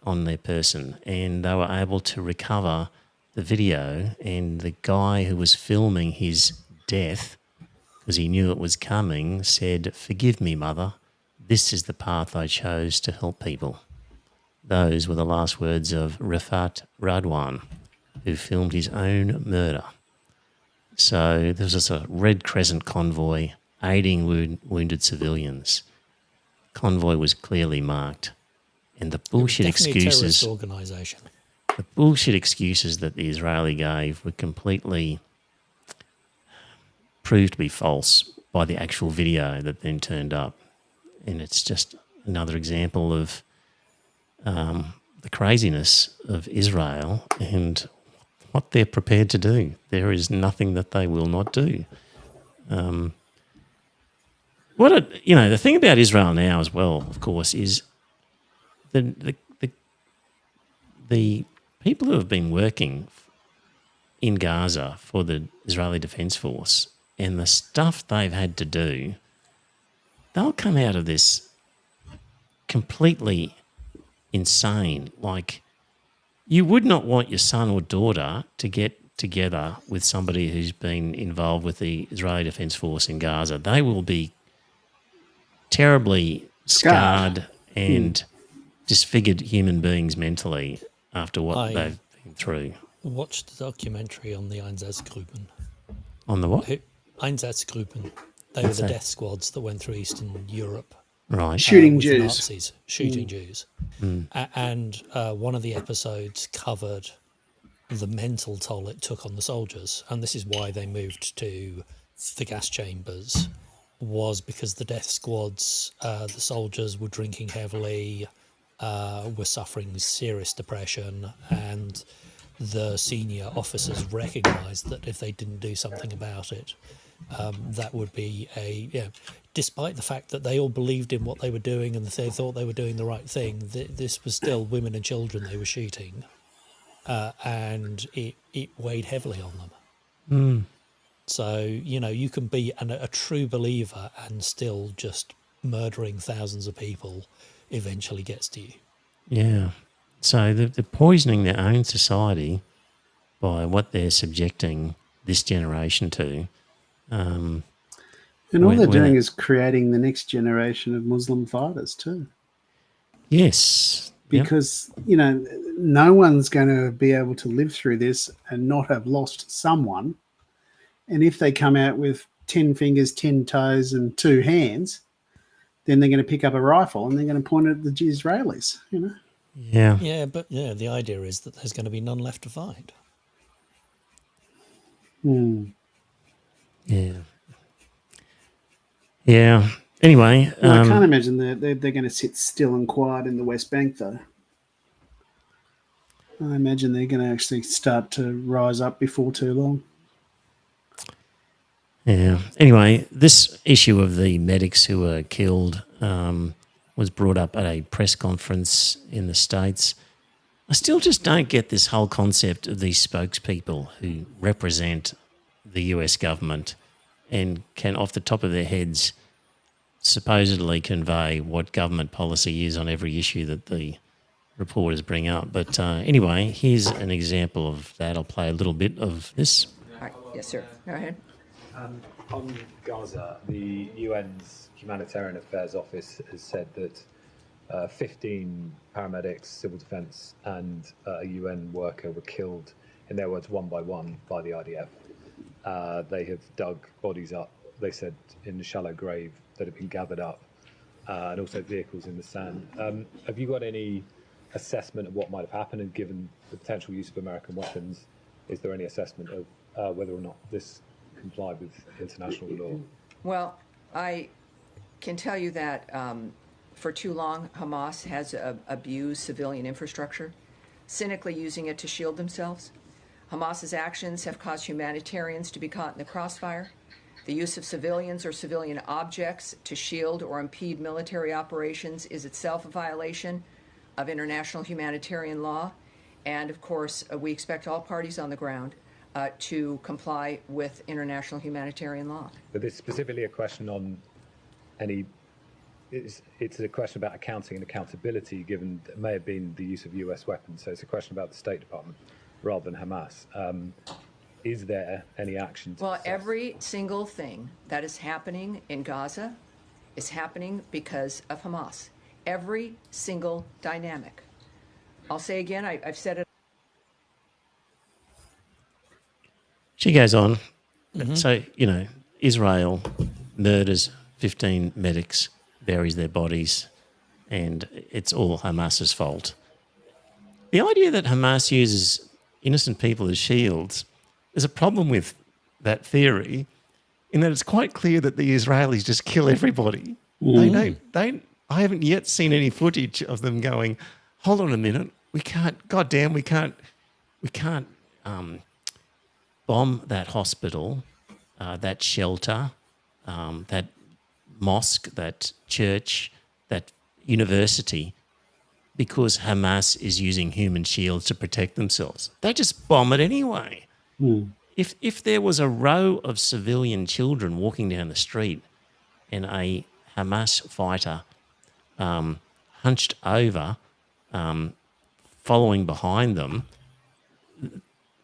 [SPEAKER 2] on their person, and they were able to recover the video, and the guy who was filming his death, because he knew it was coming, said, "Forgive me, mother. This is the path I chose to help people." Those were the last words of Rafat Radwan, who filmed his own murder. So there was just a Red Crescent convoy aiding wounded civilians. Convoy was clearly marked. And the bullshit excuses,
[SPEAKER 4] organisation.
[SPEAKER 2] the bullshit excuses that the Israeli gave were completely proved to be false by the actual video that then turned up. And it's just another example of the craziness of Israel and what they're prepared to do. There is nothing that they will not do. The thing about Israel now as well, of course, is the people who have been working in Gaza for the Israeli Defense Force and the stuff they've had to do, they'll come out of this completely insane. Like, you would not want your son or daughter to get together with somebody who's been involved with the Israeli Defense Force in Gaza. They will be terribly scarred and disfigured human beings mentally after what they've been through.
[SPEAKER 4] Watched the documentary on the Einsatzgruppen.
[SPEAKER 2] On the what?
[SPEAKER 4] Einsatzgruppen. They were the death squads that went through Eastern Europe.
[SPEAKER 2] Right.
[SPEAKER 3] Shooting
[SPEAKER 4] with the
[SPEAKER 3] Jews.
[SPEAKER 4] Nazis, shooting Jews. And one of the episodes covered the mental toll it took on the soldiers. And this is why they moved to the gas chambers, was because the death squads, the soldiers were drinking heavily, were suffering serious depression, and the senior officers recognised that if they didn't do something about it, that would be despite the fact that they all believed in what they were doing and they thought they were doing the right thing, this was still women and children they were shooting, and it weighed heavily on them. So, you can be a true believer and still just murdering thousands of people eventually gets to you.
[SPEAKER 2] Yeah. So they're poisoning their own society by what they're subjecting this generation to.
[SPEAKER 3] And all they're doing is creating the next generation of Muslim fighters too.
[SPEAKER 2] Yes.
[SPEAKER 3] Because, no one's going to be able to live through this and not have lost someone. And if they come out with 10 fingers, 10 toes and 2 hands, then they're going to pick up a rifle and they're going to point it at the Israelis,
[SPEAKER 2] Yeah.
[SPEAKER 4] Yeah, but the idea is that there's going to be none left to fight.
[SPEAKER 2] Yeah. Yeah. Anyway.
[SPEAKER 3] Well, I can't imagine they're going to sit still and quiet in the West Bank, though. I imagine they're going to actually start to rise up before too long.
[SPEAKER 2] Yeah. Anyway, this issue of the medics who were killed was brought up at a press conference in the States. I still just don't get this whole concept of these spokespeople who represent the US government and can, off the top of their heads, supposedly convey what government policy is on every issue that the reporters bring up. But anyway, here's an example of that. I'll play a little bit of this.
[SPEAKER 5] All right. Yes, sir. Go ahead.
[SPEAKER 6] On Gaza, the UN's Humanitarian Affairs Office has said that 15 paramedics, civil defence and a UN worker were killed, in their words, one by one by the IDF. They have dug bodies up, they said, in the shallow grave that have been gathered up, and also vehicles in the sand. Have you got any assessment of what might have happened, and given the potential use of American weapons, is there any assessment of whether or not this complied with international law?
[SPEAKER 5] Well, I can tell you that for too long, Hamas has abused civilian infrastructure, cynically using it to shield themselves. Hamas's actions have caused humanitarians to be caught in the crossfire. The use of civilians or civilian objects to shield or impede military operations is itself a violation of international humanitarian law. And of course, we expect all parties on the ground to comply with international humanitarian law.
[SPEAKER 6] But this is specifically a question on any. It's a question about accounting and accountability, given that it may have been the use of US weapons. So it's a question about the State Department rather than Hamas. Is there any action?
[SPEAKER 5] Well, every single thing that is happening in Gaza is happening because of Hamas. Every single dynamic. I'll say again, I've said it.
[SPEAKER 2] She goes on. So, Israel murders 15 medics, buries their bodies, and it's all Hamas's fault. The idea that Hamas uses innocent people as shields, there's a problem with that theory in that it's quite clear that the Israelis just kill everybody. I haven't yet seen any footage of them going, hold on a minute, we can't bomb that hospital, that shelter, that mosque, that church, that university, because Hamas is using human shields to protect themselves. They just bomb it anyway. If there was a row of civilian children walking down the street and a Hamas fighter hunched over, following behind them,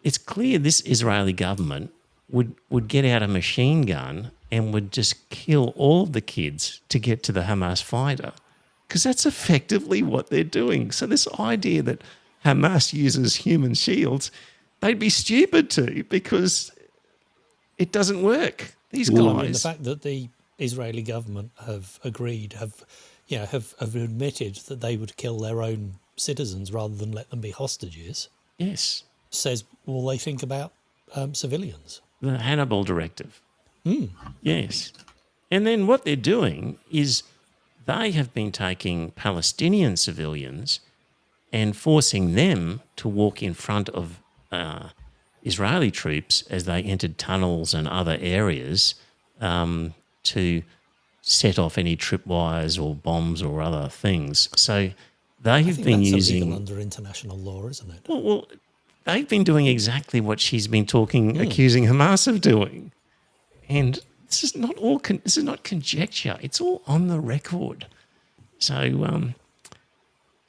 [SPEAKER 2] it's clear this Israeli government would get out a machine gun and would just kill all of the kids to get to the Hamas fighter, because that's effectively what they're doing. So this idea that Hamas uses human shields, they'd be stupid to, because it doesn't work. These guys.
[SPEAKER 4] I mean, the fact that the Israeli government have agreed, have admitted that they would kill their own citizens rather than let them be hostages.
[SPEAKER 2] Yes.
[SPEAKER 4] Says, well, they think about civilians.
[SPEAKER 2] The Hannibal Directive. Yes. And then what they're doing is they have been taking Palestinian civilians and forcing them to walk in front of Israeli troops as they entered tunnels and other areas to set off any tripwires or bombs or other things. So they have been using...
[SPEAKER 4] illegal under international law, isn't it?
[SPEAKER 2] Well, they've been doing exactly what she's been accusing Hamas of doing. And this is not all. This is not conjecture. It's all on the record. So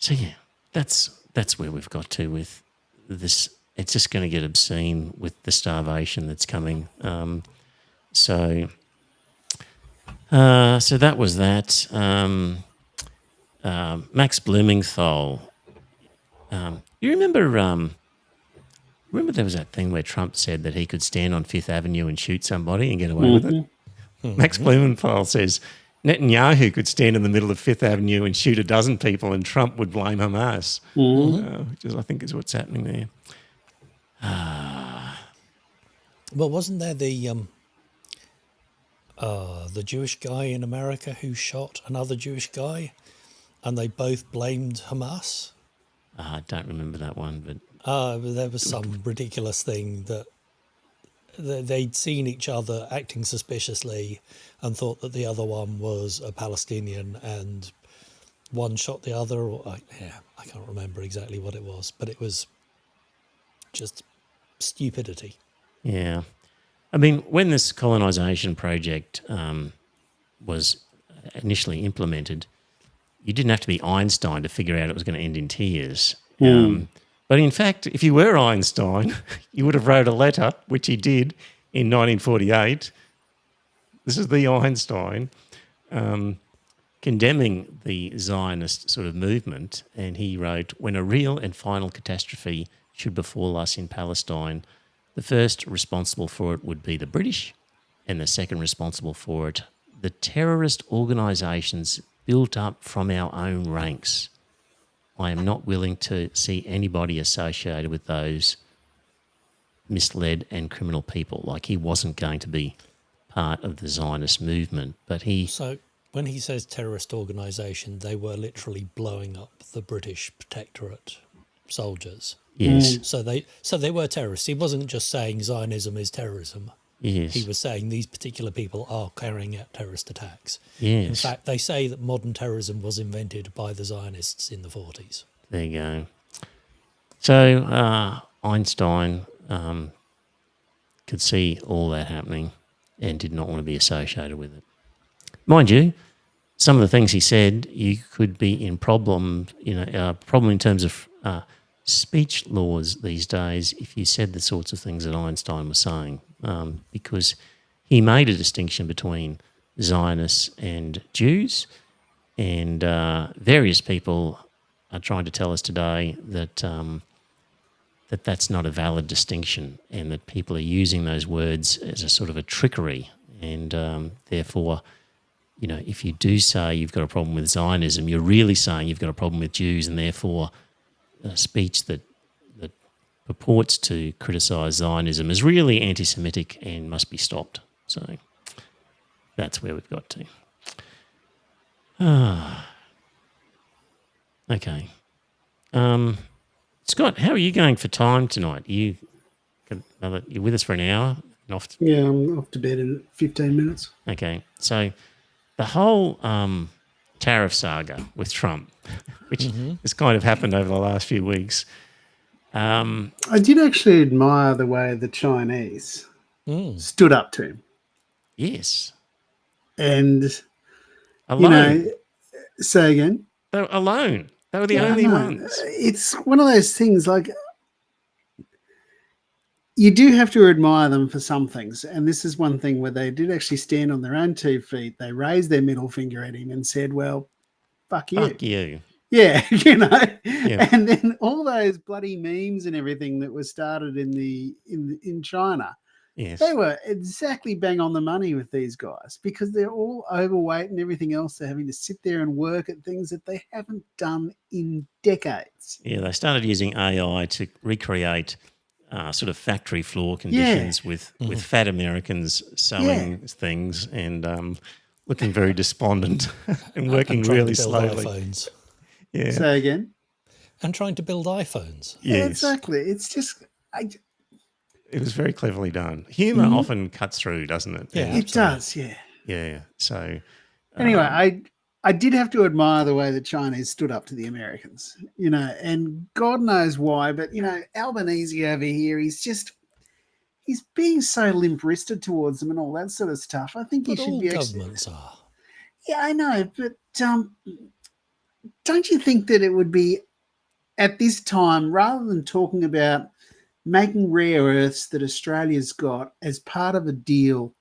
[SPEAKER 2] yeah, that's where we've got to with this. It's just going to get obscene with the starvation that's coming. So that was that. Max Blumenthal. You remember? Remember there was that thing where Trump said that he could stand on Fifth Avenue and shoot somebody and get away with it? Max Blumenthal says Netanyahu could stand in the middle of Fifth Avenue and shoot a dozen people and Trump would blame Hamas, which is, I think, is what's happening there.
[SPEAKER 4] Well, wasn't there the Jewish guy in America who shot another Jewish guy and they both blamed Hamas?
[SPEAKER 2] I don't remember that one, but...
[SPEAKER 4] there was some ridiculous thing that they'd seen each other acting suspiciously and thought that the other one was a Palestinian, and one shot the other. I can't remember exactly what it was, but it was just stupidity.
[SPEAKER 2] Yeah. I mean, when this colonisation project was initially implemented, you didn't have to be Einstein to figure out it was going to end in tears. But in fact, if you were Einstein, you would have wrote a letter, which he did in 1948. This is the Einstein, condemning the Zionist sort of movement. And he wrote, when a real and final catastrophe should befall us in Palestine, the first responsible for it would be the British, and the second responsible for it, the terrorist organisations built up from our own ranks. I am not willing to see anybody associated with those misled and criminal people. Like, he wasn't going to be part of the Zionist movement, but he...
[SPEAKER 4] So when he says terrorist organisation, they were literally blowing up the British protectorate soldiers.
[SPEAKER 2] Yes.
[SPEAKER 4] So they were terrorists. He wasn't just saying Zionism is terrorism.
[SPEAKER 2] Yes.
[SPEAKER 4] He was saying these particular people are carrying out terrorist attacks.
[SPEAKER 2] Yes.
[SPEAKER 4] In fact, they say that modern terrorism was invented by the Zionists in the 40s.
[SPEAKER 2] There you go. So Einstein could see all that happening and did not want to be associated with it. Mind you, some of the things he said, you could be in problem in terms of speech laws these days if you said the sorts of things that Einstein was saying, because he made a distinction between Zionists and Jews, and various people are trying to tell us today that that's not a valid distinction, and that people are using those words as a sort of a trickery, and therefore, if you do say you've got a problem with Zionism, you're really saying you've got a problem with Jews, and therefore a speech that purports to criticise Zionism is really anti-Semitic and must be stopped. So that's where we've got to. Okay. Scott, how are you going for time tonight? You're with us for an hour? And off
[SPEAKER 3] Yeah, I'm off to bed in 15 minutes.
[SPEAKER 2] Okay. So the whole tariff saga with Trump, which has kind of happened over the last few weeks.
[SPEAKER 3] I did actually admire the way the Chinese stood up to him.
[SPEAKER 2] Yes.
[SPEAKER 3] And,
[SPEAKER 2] Alone.
[SPEAKER 3] say again.
[SPEAKER 2] They were alone. They were the only ones.
[SPEAKER 3] It's one of those things, like, you do have to admire them for some things. And this is one thing where they did actually stand on their own 2 feet. They raised their middle finger at him and said, well, fuck you.
[SPEAKER 2] Fuck you.
[SPEAKER 3] Yeah,
[SPEAKER 2] Yeah.
[SPEAKER 3] And then all those bloody memes and everything that was started in China,
[SPEAKER 2] Yes.
[SPEAKER 3] they were exactly bang on the money with these guys, because they're all overweight and everything else. They're having to sit there and work at things that they haven't done in decades.
[SPEAKER 2] Yeah, they started using AI to recreate sort of factory floor conditions with fat Americans sewing things and looking very despondent and working
[SPEAKER 4] and trying
[SPEAKER 2] really
[SPEAKER 4] to build
[SPEAKER 2] slowly.
[SPEAKER 4] iPhones.
[SPEAKER 2] Yeah.
[SPEAKER 3] Say again?
[SPEAKER 4] And trying to build iPhones.
[SPEAKER 3] Yeah,
[SPEAKER 2] Yes.
[SPEAKER 3] exactly. It's just...
[SPEAKER 2] It was very cleverly done. Humour often cuts through, doesn't it?
[SPEAKER 4] Yeah.
[SPEAKER 2] And-
[SPEAKER 3] It does, yeah.
[SPEAKER 2] yeah. So
[SPEAKER 3] Anyway, I did have to admire the way the Chinese stood up to the Americans, and God knows why, but, Albanese over here, he's being so limp-wristed towards them and all that sort of stuff. I think he
[SPEAKER 4] But
[SPEAKER 3] should
[SPEAKER 4] all
[SPEAKER 3] be
[SPEAKER 4] governments are.
[SPEAKER 3] Yeah, I know, but don't you think that it would be, at this time, rather than talking about making rare earths that Australia's got as part of a deal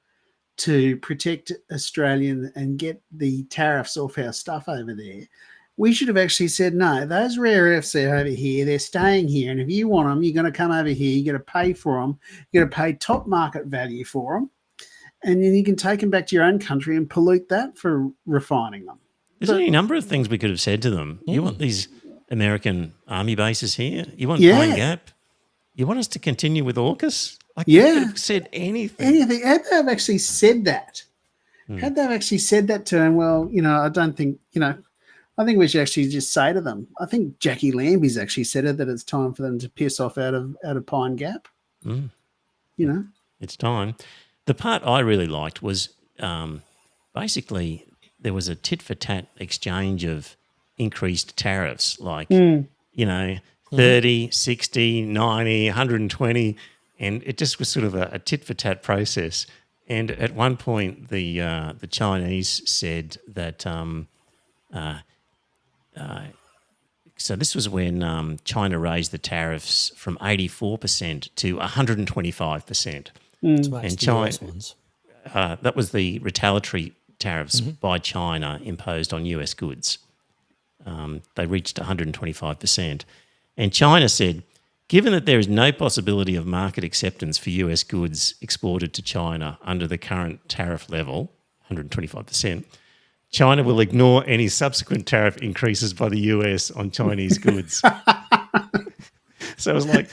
[SPEAKER 3] to protect Australian and get the tariffs off our stuff over there, we should have actually said, no, those rare earths are over here, they're staying here, and if you want them, you're going to come over here, you're going to pay for them, you're going to pay top market value for them, and then you can take them back to your own country and pollute that for refining them.
[SPEAKER 2] there's any number of things we could have said to them. You want these American army bases here? You want
[SPEAKER 3] Yeah.
[SPEAKER 2] Pine Gap? You want us to continue with AUKUS? Like,
[SPEAKER 3] Yeah.
[SPEAKER 2] you could have said anything.
[SPEAKER 3] Anything. Had they have actually said that, to him, well, I don't think, I think we should actually just say to them, I think Jackie Lambie's actually said it, that it's time for them to piss off out of Pine Gap.
[SPEAKER 2] It's time. The part I really liked was basically there was a tit-for-tat exchange of increased tariffs, like, 30, 60, 90, 120, and it just was sort of a tit-for-tat process. And at one point, the Chinese said that so this was when China raised the tariffs from 84% to 125%.
[SPEAKER 4] To match
[SPEAKER 2] And
[SPEAKER 4] the
[SPEAKER 2] China-
[SPEAKER 4] US ones.
[SPEAKER 2] That was the retaliatory tariffs by China imposed on US goods. They reached 125%. And China said, given that there is no possibility of market acceptance for US goods exported to China under the current tariff level, 125%, China will ignore any subsequent tariff increases by the US on Chinese goods. So it was like,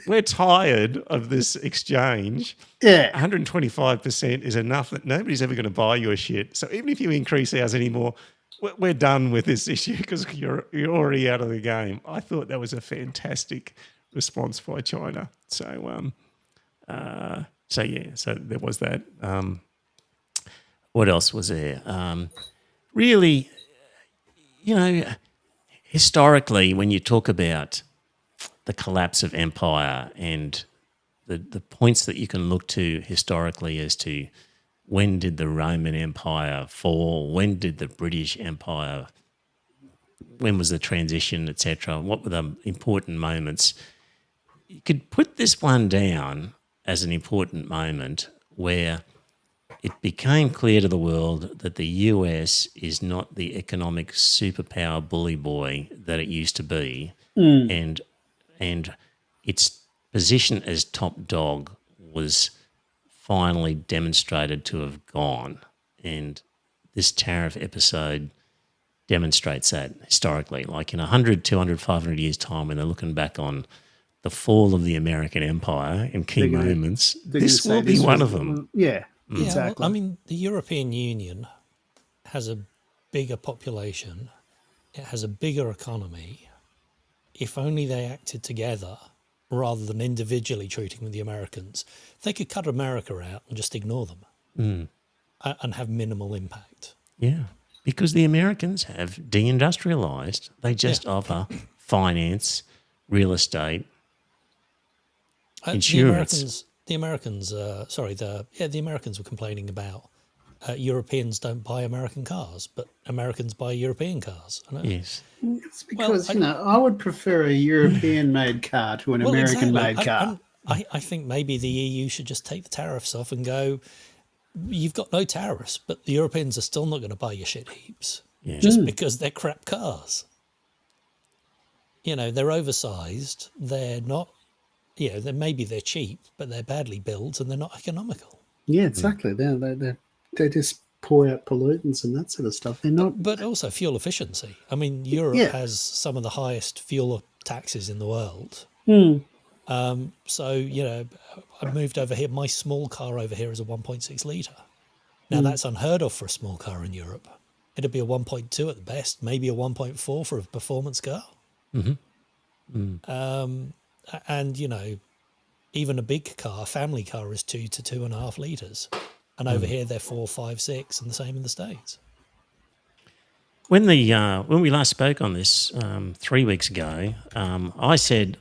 [SPEAKER 2] we're tired of this exchange.
[SPEAKER 3] Yeah.
[SPEAKER 2] 125% is enough that nobody's ever going to buy your shit. So even if you increase ours anymore, we're done with this issue because you're already out of the game. I thought that was a fantastic response by China. So there was that. What else was there? Really, historically, when you talk about the collapse of empire and the points that you can look to historically as to when did the Roman Empire fall, when did the British Empire, when was the transition, etc., what were the important moments. You could put this one down as an important moment where it became clear to the world that the US is not the economic superpower bully boy that it used to be, and its position as top dog was finally demonstrated to have gone. And this tariff episode demonstrates that historically. Like in 100, 200, 500 years' time, when they're looking back on the fall of the American empire in key moments, this will be one of them.
[SPEAKER 3] Yeah,
[SPEAKER 4] Yeah,
[SPEAKER 3] exactly.
[SPEAKER 4] well, I mean, the European Union has a bigger population. It has a bigger economy. If only they acted together rather than individually treating the Americans, they could cut America out and just ignore them and have minimal impact.
[SPEAKER 2] Yeah, because the Americans have deindustrialized. They just offer finance, real estate, insurance.
[SPEAKER 4] The Americans were complaining about Europeans don't buy American cars, but Americans buy European cars. I know.
[SPEAKER 2] Yes.
[SPEAKER 3] It's because, I would prefer a European-made car to an American-made car.
[SPEAKER 4] I think maybe the EU should just take the tariffs off and go, you've got no tariffs, but the Europeans are still not going to buy your shit heaps just because they're crap cars. They're oversized. They're not, maybe they're cheap, but they're badly built and they're not economical.
[SPEAKER 3] Yeah, exactly. They just pour out pollutants and that sort of stuff. They're not.
[SPEAKER 4] But also fuel efficiency. I mean, Europe has some of the highest fuel taxes in the world. So, I moved over here. My small car over here is a 1.6 litre. Now, that's unheard of for a small car in Europe. It'd be a 1.2 at the best, maybe a 1.4 for a performance car. And, even a big car, a family car, is 2 to 2.5 litres. And over here, they're 4, 5, 6, and the same in the States.
[SPEAKER 2] When we last spoke on this 3 weeks ago, I said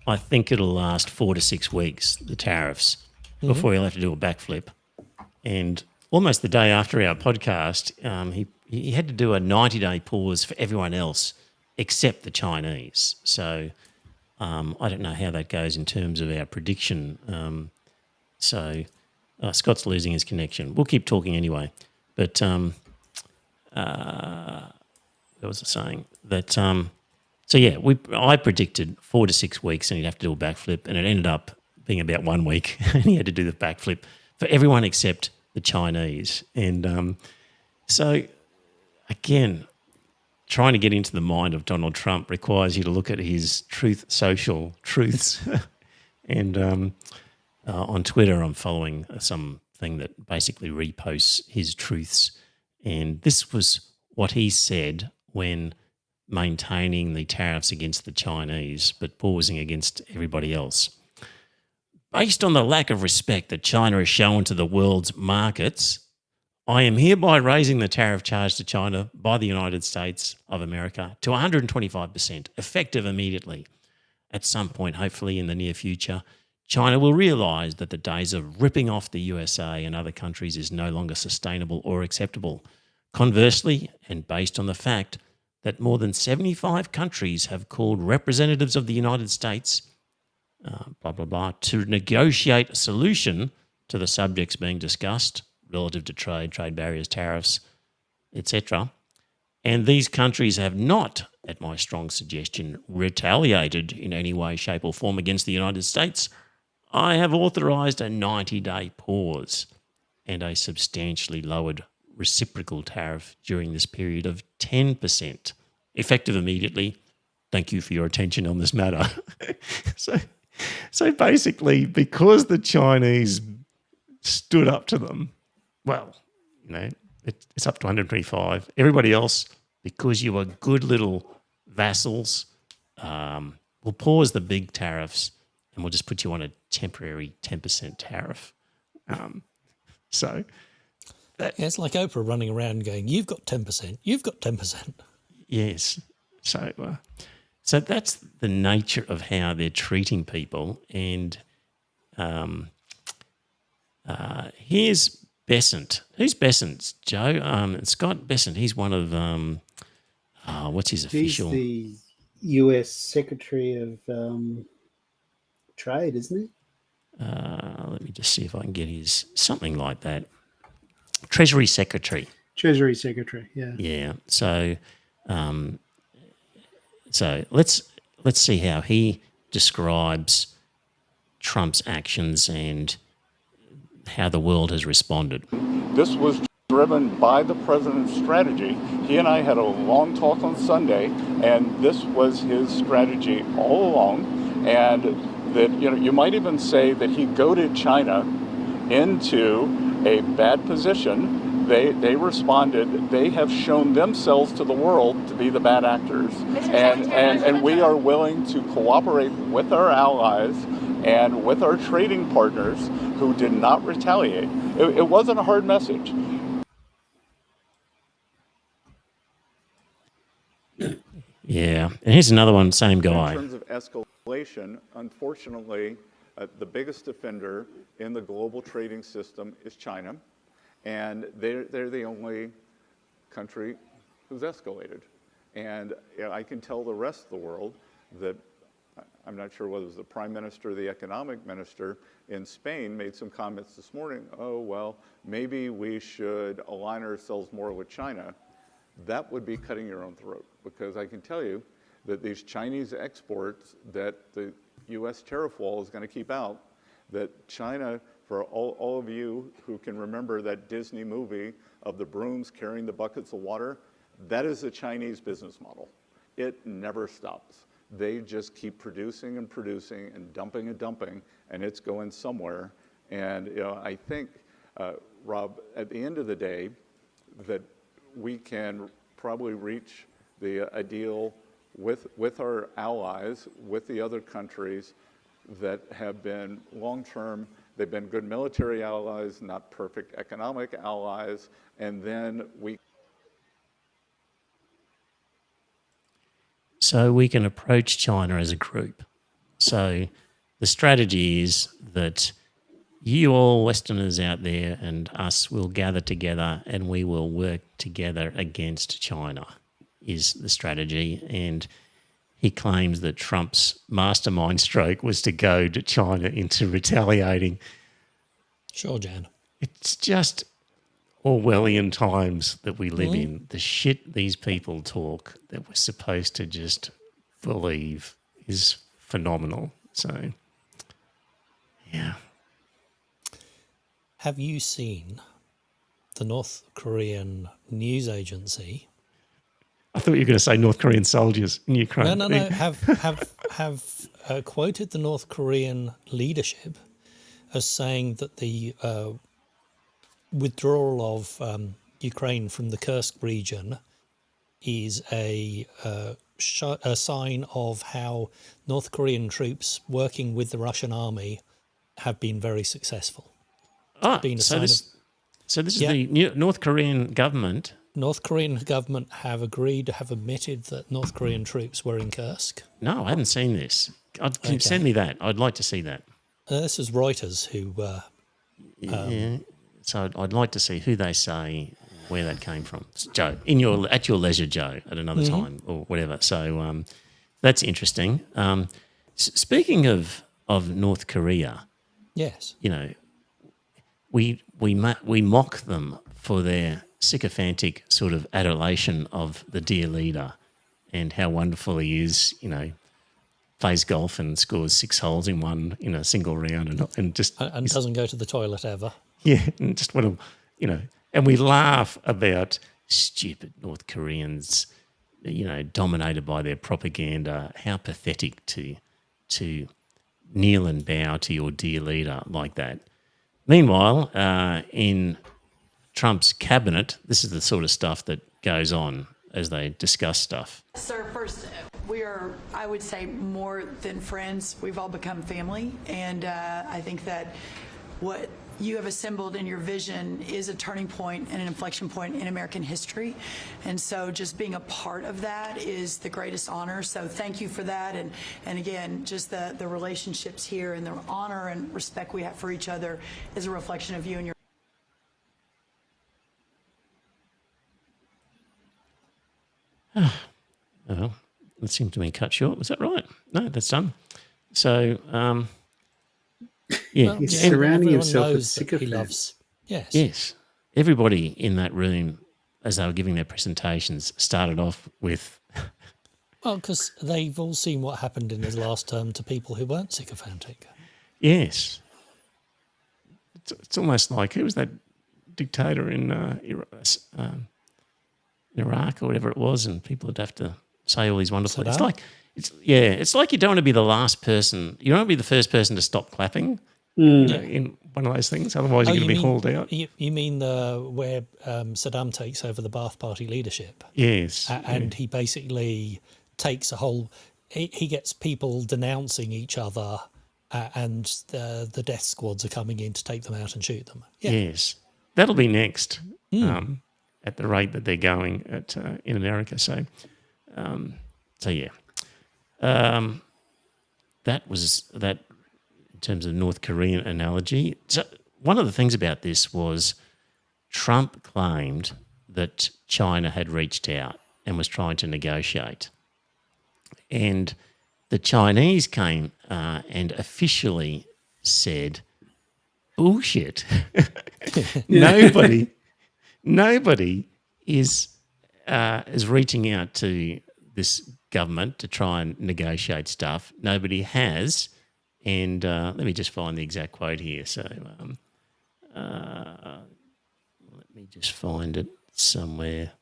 [SPEAKER 2] I think it'll last 4 to 6 weeks, the tariffs, before he'll have to do a backflip. And almost the day after our podcast, he had to do a 90-day pause for everyone else except the Chinese. So I don't know how that goes in terms of our prediction. Scott's losing his connection. We'll keep talking anyway. But what was I saying? That I predicted 4 to 6 weeks and he'd have to do a backflip, and it ended up being about 1 week, and he had to do the backflip for everyone except the Chinese. And so, again, trying to get into the mind of Donald Trump requires you to look at his Truth Social truths. And on Twitter, I'm following something that basically reposts his truths. And this was what he said when maintaining the tariffs against the Chinese, but pausing against everybody else. Based on the lack of respect that China has shown to the world's markets, I am hereby raising the tariff charge to China by the United States of America to 125%, effective immediately. At some point, hopefully in the near future, China will realise that the days of ripping off the USA and other countries is no longer sustainable or acceptable. Conversely, and based on the fact that more than 75 countries have called representatives of the United States, to negotiate a solution to the subjects being discussed relative to trade barriers, tariffs, etc. And these countries have not, at my strong suggestion, retaliated in any way, shape or form against the United States, I have authorised a 90-day pause and a substantially lowered reciprocal tariff during this period of 10%, effective immediately. Thank you for your attention on this matter. So basically, because the Chinese stood up to them, well, it's up to 125. Everybody else, because you are good little vassals, we'll pause the big tariffs and we'll just put you on a temporary 10% tariff.
[SPEAKER 4] It's like Oprah running around going, you've got 10%, you've got 10%.
[SPEAKER 2] Yes. So So that's the nature of how they're treating people. And here's Besant. Who's Besant, Joe? Scott Besant. He's one of what's his official?
[SPEAKER 3] He's the U.S. Secretary of Trade, isn't he?
[SPEAKER 2] Let me just see if I can get his something like that. Treasury Secretary.
[SPEAKER 3] Treasury Secretary. Yeah.
[SPEAKER 2] Yeah. So, let's see how he describes Trump's actions and how the world has responded.
[SPEAKER 7] This was driven by the president's strategy. He and I had a long talk on Sunday, and this was his strategy all along. And that, you might even say that he goaded China into a bad position. They responded. They have shown themselves to the world to be the bad actors, and we are willing to cooperate with our allies and with our trading partners who did not retaliate. It wasn't a hard message.
[SPEAKER 2] Yeah, and here's another one, same guy.
[SPEAKER 7] In terms of escalation, unfortunately, the biggest offender in the global trading system is China, and they're the only country who's escalated. And I can tell the rest of the world that I'm not sure whether it was the Prime Minister or the Economic Minister in Spain made some comments this morning, oh, well, maybe we should align ourselves more with China. That would be cutting your own throat, because I can tell you that these Chinese exports that the U.S. tariff wall is going to keep out, that China, for all of you who can remember that Disney movie of the brooms carrying the buckets of water, that is a Chinese business model. It never stops. They just keep producing and producing and dumping, and it's going somewhere. And I think, Rob, at the end of the day, that we can probably reach a deal with our allies, with the other countries that have been long-term. They've been good military allies, not perfect economic allies, and then we.
[SPEAKER 2] So we can approach China as a group. So the strategy is that you all Westerners out there and us will gather together and we will work together against China is the strategy. And he claims that Trump's mastermind stroke was to goad China into retaliating.
[SPEAKER 4] Sure, Jan.
[SPEAKER 2] It's just Orwellian times that we live in. The shit these people talk that we're supposed to just believe is phenomenal. So, yeah.
[SPEAKER 4] Have you seen the North Korean news agency?
[SPEAKER 2] I thought you were going to say North Korean soldiers in Ukraine.
[SPEAKER 4] No. Have quoted the North Korean leadership as saying that the withdrawal of Ukraine from the Kursk region is a sign of how North Korean troops working with the Russian army have been very successful.
[SPEAKER 2] So this is the North Korean government.
[SPEAKER 4] North Korean government have admitted that North Korean troops were in Kursk.
[SPEAKER 2] No, I haven't seen this. Can you send me that? I'd like to see that.
[SPEAKER 4] This is Reuters who.
[SPEAKER 2] So I'd like to see who they say, where that came from. Joe, at your leisure, Joe, at another time or whatever. So that's interesting. Speaking of North Korea,
[SPEAKER 4] yes,
[SPEAKER 2] we mock them for their sycophantic sort of adulation of the dear leader and how wonderful he is. Plays golf and scores 6 holes in one in a single round and
[SPEAKER 4] doesn't go to the toilet ever.
[SPEAKER 2] Yeah, and just want to, and we laugh about stupid North Koreans, dominated by their propaganda. How pathetic to kneel and bow to your dear leader like that. Meanwhile, in Trump's cabinet, this is the sort of stuff that goes on as they discuss stuff.
[SPEAKER 8] Sir, first, we are, I would say, more than friends. We've all become family, and I think that what you have assembled in your vision is a turning point and an inflection point in American history. And so just being a part of that is the greatest honor. So thank you for that. And again, just the relationships here and the honor and respect we have for each other is a reflection of you and your.
[SPEAKER 2] Well, it seemed to be cut short. Was that right? No, that's done. So, yeah.
[SPEAKER 4] Well,
[SPEAKER 3] He's
[SPEAKER 4] yeah,
[SPEAKER 3] surrounding
[SPEAKER 4] everyone
[SPEAKER 3] himself with
[SPEAKER 4] knows that he
[SPEAKER 3] sycophants.
[SPEAKER 4] loves. Yes.
[SPEAKER 2] Yes. Everybody in that room, as they were giving their presentations, started off with,
[SPEAKER 4] Well, because they've all seen what happened in his last term to people who weren't sycophantic.
[SPEAKER 2] yes. It's almost like, who was that dictator in Iraq or whatever it was, and people would have to say all these wonderful things.
[SPEAKER 4] Saddam?
[SPEAKER 2] It's like you don't want to be the last person. You don't want to be the first person to stop clapping in one of those things. Otherwise, you're going to be hauled out.
[SPEAKER 4] You mean where Saddam takes over the Ba'ath Party leadership?
[SPEAKER 2] Yes.
[SPEAKER 4] And he basically takes a whole... He gets people denouncing each other and the death squads are coming in to take them out and shoot them. Yeah.
[SPEAKER 2] Yes. That'll be next at the rate that they're going at in America. So yeah. That was that in terms of North Korean analogy. So one of the things about this was Trump claimed that China had reached out and was trying to negotiate. And the Chinese came and officially said, bullshit. Nobody is reaching out to this government to try and negotiate stuff. Nobody has. And let me just find the exact quote here. So let me just find it somewhere.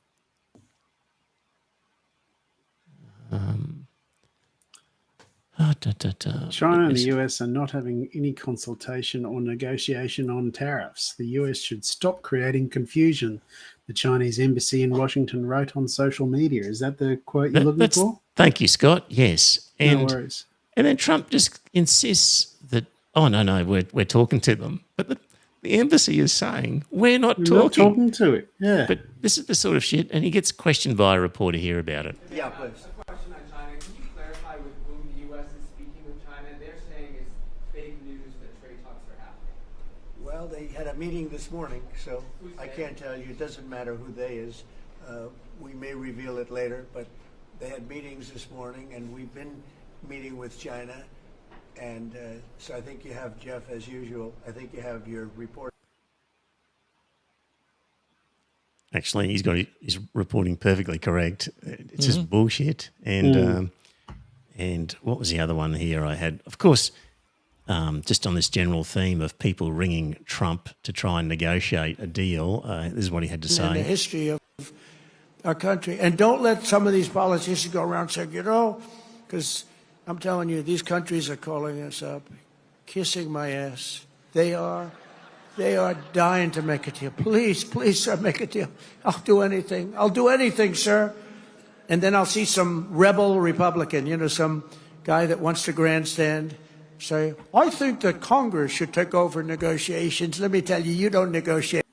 [SPEAKER 3] China and the US are not having any consultation or negotiation on tariffs. The US should stop creating confusion, the Chinese embassy in Washington wrote on social media. Is that the quote you're looking for?
[SPEAKER 2] Thank you, Scott. Yes.
[SPEAKER 3] No worries.
[SPEAKER 2] And then Trump just insists that, no, we're talking to them. But the embassy is saying, we're not talking
[SPEAKER 3] to it. Yeah.
[SPEAKER 2] But this is the sort of shit, and he gets questioned by a reporter here about it.
[SPEAKER 9] Yeah, please. A question on China. Can you clarify with whom the U.S. is speaking with China? They're saying it's fake news that trade talks are happening.
[SPEAKER 10] Well, they had a meeting this morning, so I can't tell you. It doesn't matter who they is. We may reveal it later, but they had meetings this morning, and we've been meeting with China. And so I think you have, Jeff, as usual, I think you have your report.
[SPEAKER 2] Actually, he's reporting perfectly correct. It's just bullshit. And what was the other one here I had? Of course, just on this general theme of people ringing Trump to try and negotiate a deal, this is what he had to say.
[SPEAKER 11] In the history of our country. And don't let some of these politicians go around saying, because I'm telling you, these countries are calling us up, kissing my ass. They are dying to make a deal. Please, sir, make a deal. I'll do anything, sir. And then I'll see some rebel Republican, some guy that wants to grandstand, say, I think that Congress should take over negotiations. Let me tell you, you don't negotiate.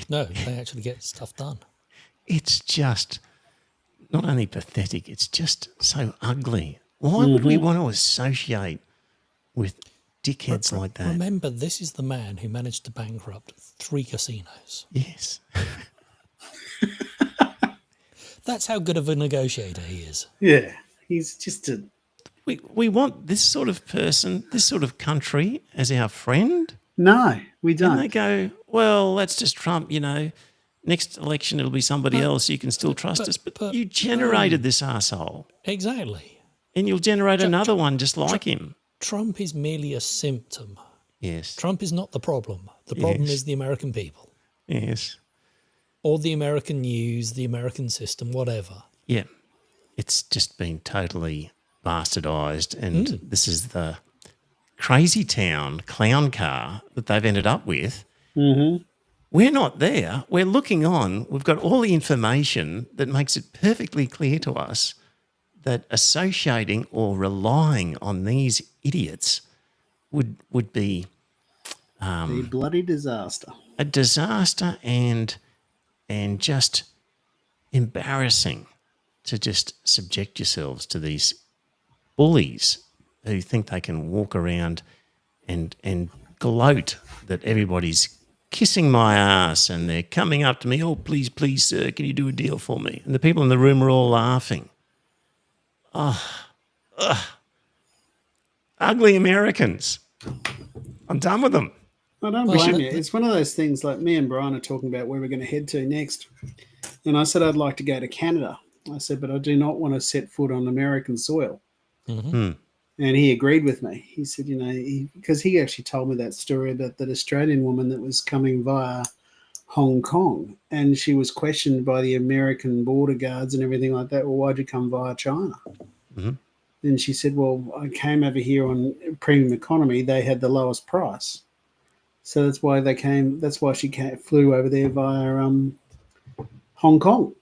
[SPEAKER 4] No, they actually get stuff done.
[SPEAKER 2] It's just not only pathetic, it's just so ugly. Why would we want to associate with dickheads like that?
[SPEAKER 4] Remember, this is the man who managed to bankrupt 3 casinos.
[SPEAKER 2] Yes.
[SPEAKER 4] That's how good of a negotiator he is.
[SPEAKER 3] Yeah, he's just a...
[SPEAKER 2] We want this sort of person, this sort of country as our friend.
[SPEAKER 3] No, we don't.
[SPEAKER 2] And they go, well, that's just Trump, Next election, it'll be somebody else. You can still trust us. But you generated this asshole.
[SPEAKER 4] Exactly.
[SPEAKER 2] And you'll generate another one just like him.
[SPEAKER 4] Trump is merely a symptom.
[SPEAKER 2] Yes.
[SPEAKER 4] Trump is not the problem. The problem is the American people.
[SPEAKER 2] Yes.
[SPEAKER 4] Or the American news, the American system, whatever.
[SPEAKER 2] Yeah. It's just been totally bastardized. And this is the crazy town clown car that they've ended up with.
[SPEAKER 3] Mm-hmm.
[SPEAKER 2] We're not there. We're looking on. We've got all the information that makes it perfectly clear to us that associating or relying on these idiots would be
[SPEAKER 3] The bloody disaster.
[SPEAKER 2] a disaster and just embarrassing to just subject yourselves to these bullies who think they can walk around and gloat that everybody's kissing my ass and they're coming up to me, oh, please, please, sir, can you do a deal for me? And the people in the room are all laughing. Ugly Americans. I'm done with them.
[SPEAKER 3] I don't blame you. It's one of those things like me and Brian are talking about where we're going to head to next. And I said I'd like to go to Canada. I said, but I do not want to set foot on American soil.
[SPEAKER 2] Mm-hmm.
[SPEAKER 3] And he agreed with me. He said, because he actually told me that story about that Australian woman that was coming via Hong Kong. And she was questioned by the American border guards and everything like that. Well, why'd you come via China?
[SPEAKER 2] Mm-hmm.
[SPEAKER 3] And she said, well, I came over here on premium economy. They had the lowest price. So that's why they came. That's why she flew over there via Hong Kong.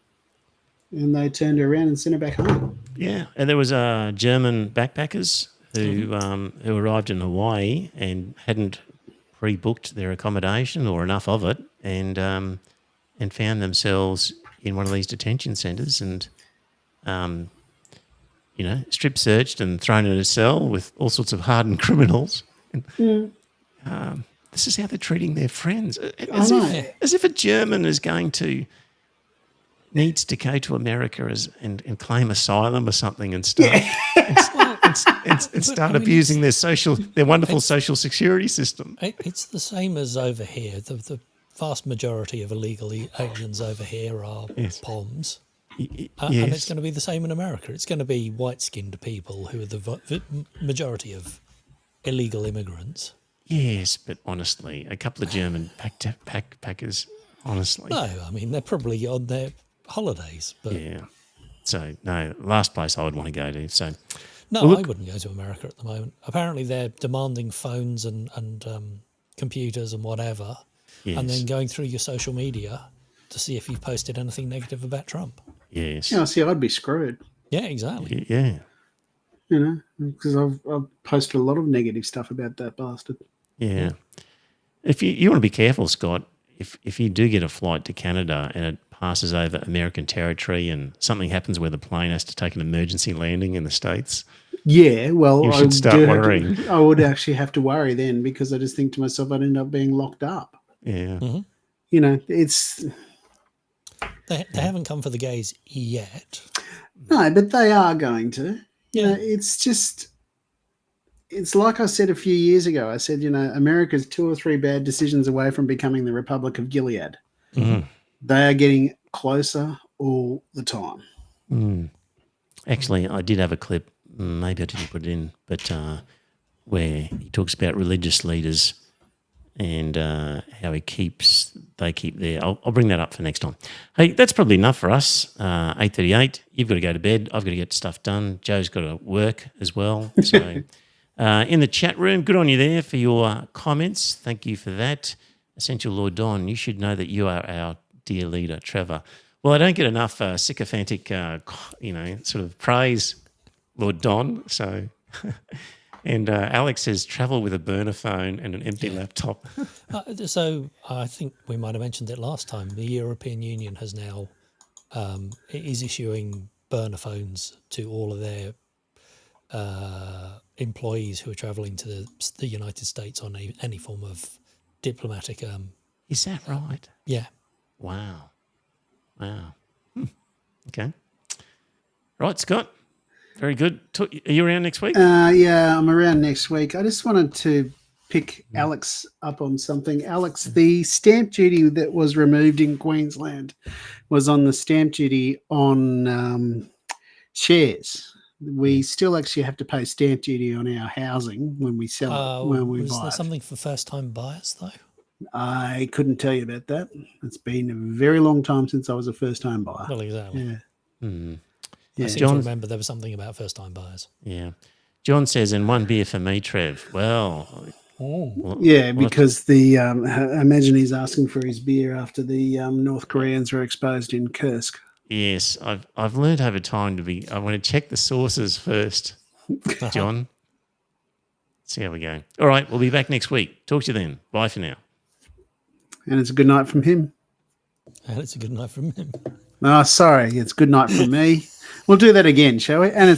[SPEAKER 3] And they turned her around and sent her back home.
[SPEAKER 2] Yeah, and there was German backpackers who arrived in Hawaii and hadn't pre-booked their accommodation or enough of it, and found themselves in one of these detention centres and, strip searched and thrown in a cell with all sorts of hardened criminals. And, this is how they're treating their friends, as if a German is needs to go to America and claim asylum or something and start start abusing their wonderful social security system.
[SPEAKER 4] It's the same as over here. The vast majority of illegal aliens over here are POMs. And it's going to be the same in America. It's going to be white-skinned people who are the majority of illegal immigrants.
[SPEAKER 2] Yes, but honestly, a couple of German backpackers, honestly.
[SPEAKER 4] No, I mean, they're probably on their holidays. But
[SPEAKER 2] yeah. So, no, last place I would want to go to. So,
[SPEAKER 4] no, I wouldn't go to America at the moment. Apparently, they're demanding phones and computers and whatever, and then going through your social media to see if you've posted anything negative about Trump.
[SPEAKER 2] Yes.
[SPEAKER 3] Yeah, see, I'd be screwed.
[SPEAKER 4] Yeah, exactly.
[SPEAKER 2] Yeah.
[SPEAKER 3] Because I've posted a lot of negative stuff about that bastard.
[SPEAKER 2] Yeah. If you want to be careful, Scott, if you do get a flight to Canada and it passes over American territory and something happens where the plane has to take an emergency landing in the States.
[SPEAKER 3] Yeah, well,
[SPEAKER 2] you should start worrying.
[SPEAKER 3] I would actually have to worry then because I just think to myself I'd end up being locked up.
[SPEAKER 2] Yeah.
[SPEAKER 4] Mm-hmm.
[SPEAKER 3] It's...
[SPEAKER 4] They haven't come for the gays yet.
[SPEAKER 3] No, but they are going to.
[SPEAKER 4] Yeah.
[SPEAKER 3] It's like I said a few years ago. I said, America's 2 or 3 bad decisions away from becoming the Republic of Gilead.
[SPEAKER 2] Mm.
[SPEAKER 3] They are getting closer all the time.
[SPEAKER 2] Mm. Actually, I did have a clip, maybe I didn't put it in, but where he talks about religious leaders and how they keep their... I'll bring that up for next time. Hey, that's probably enough for us. 8:38, you've got to go to bed. I've got to get stuff done. Joe's got to work as well. So in the chat room, good on you there for your comments. Thank you for that. Essential Lord Don, you should know that you are our dear leader, Trevor. Well, I don't get enough sycophantic, sort of praise, Lord Don, so... And Alex says, travel with a burner phone and an empty laptop.
[SPEAKER 4] So I think we might have mentioned it last time. The European Union has now is issuing burner phones to all of their employees who are travelling to the United States on any form of diplomatic.
[SPEAKER 2] Is that right?
[SPEAKER 4] Yeah.
[SPEAKER 2] Wow. Okay. Right, Scott. Very good. Are you around next week?
[SPEAKER 3] Yeah, I'm around next week. I just wanted to pick Alex up on something. Alex, the stamp duty that was removed in Queensland was on the stamp duty on shares. We still actually have to pay stamp duty on our housing when we sell it, when we buy it.
[SPEAKER 4] Was there something for first-time buyers, though?
[SPEAKER 3] I couldn't tell you about that. It's been a very long time since I was a first-time buyer.
[SPEAKER 4] Well, exactly.
[SPEAKER 3] Yeah.
[SPEAKER 2] Hmm.
[SPEAKER 4] I seem to remember there was something about first-time buyers.
[SPEAKER 2] Yeah. John says, and 1 beer for me, Trev. Well,
[SPEAKER 3] because I imagine he's asking for his beer after the North Koreans were exposed in Kursk.
[SPEAKER 2] Yes, I've learned over time I want to check the sources first, John. See how we go. All right, we'll be back next week. Talk to you then. Bye for now.
[SPEAKER 3] And it's a good night from him.
[SPEAKER 4] And it's a good night from him.
[SPEAKER 3] Oh, sorry. It's good night from me. We'll do that again, shall we? And it's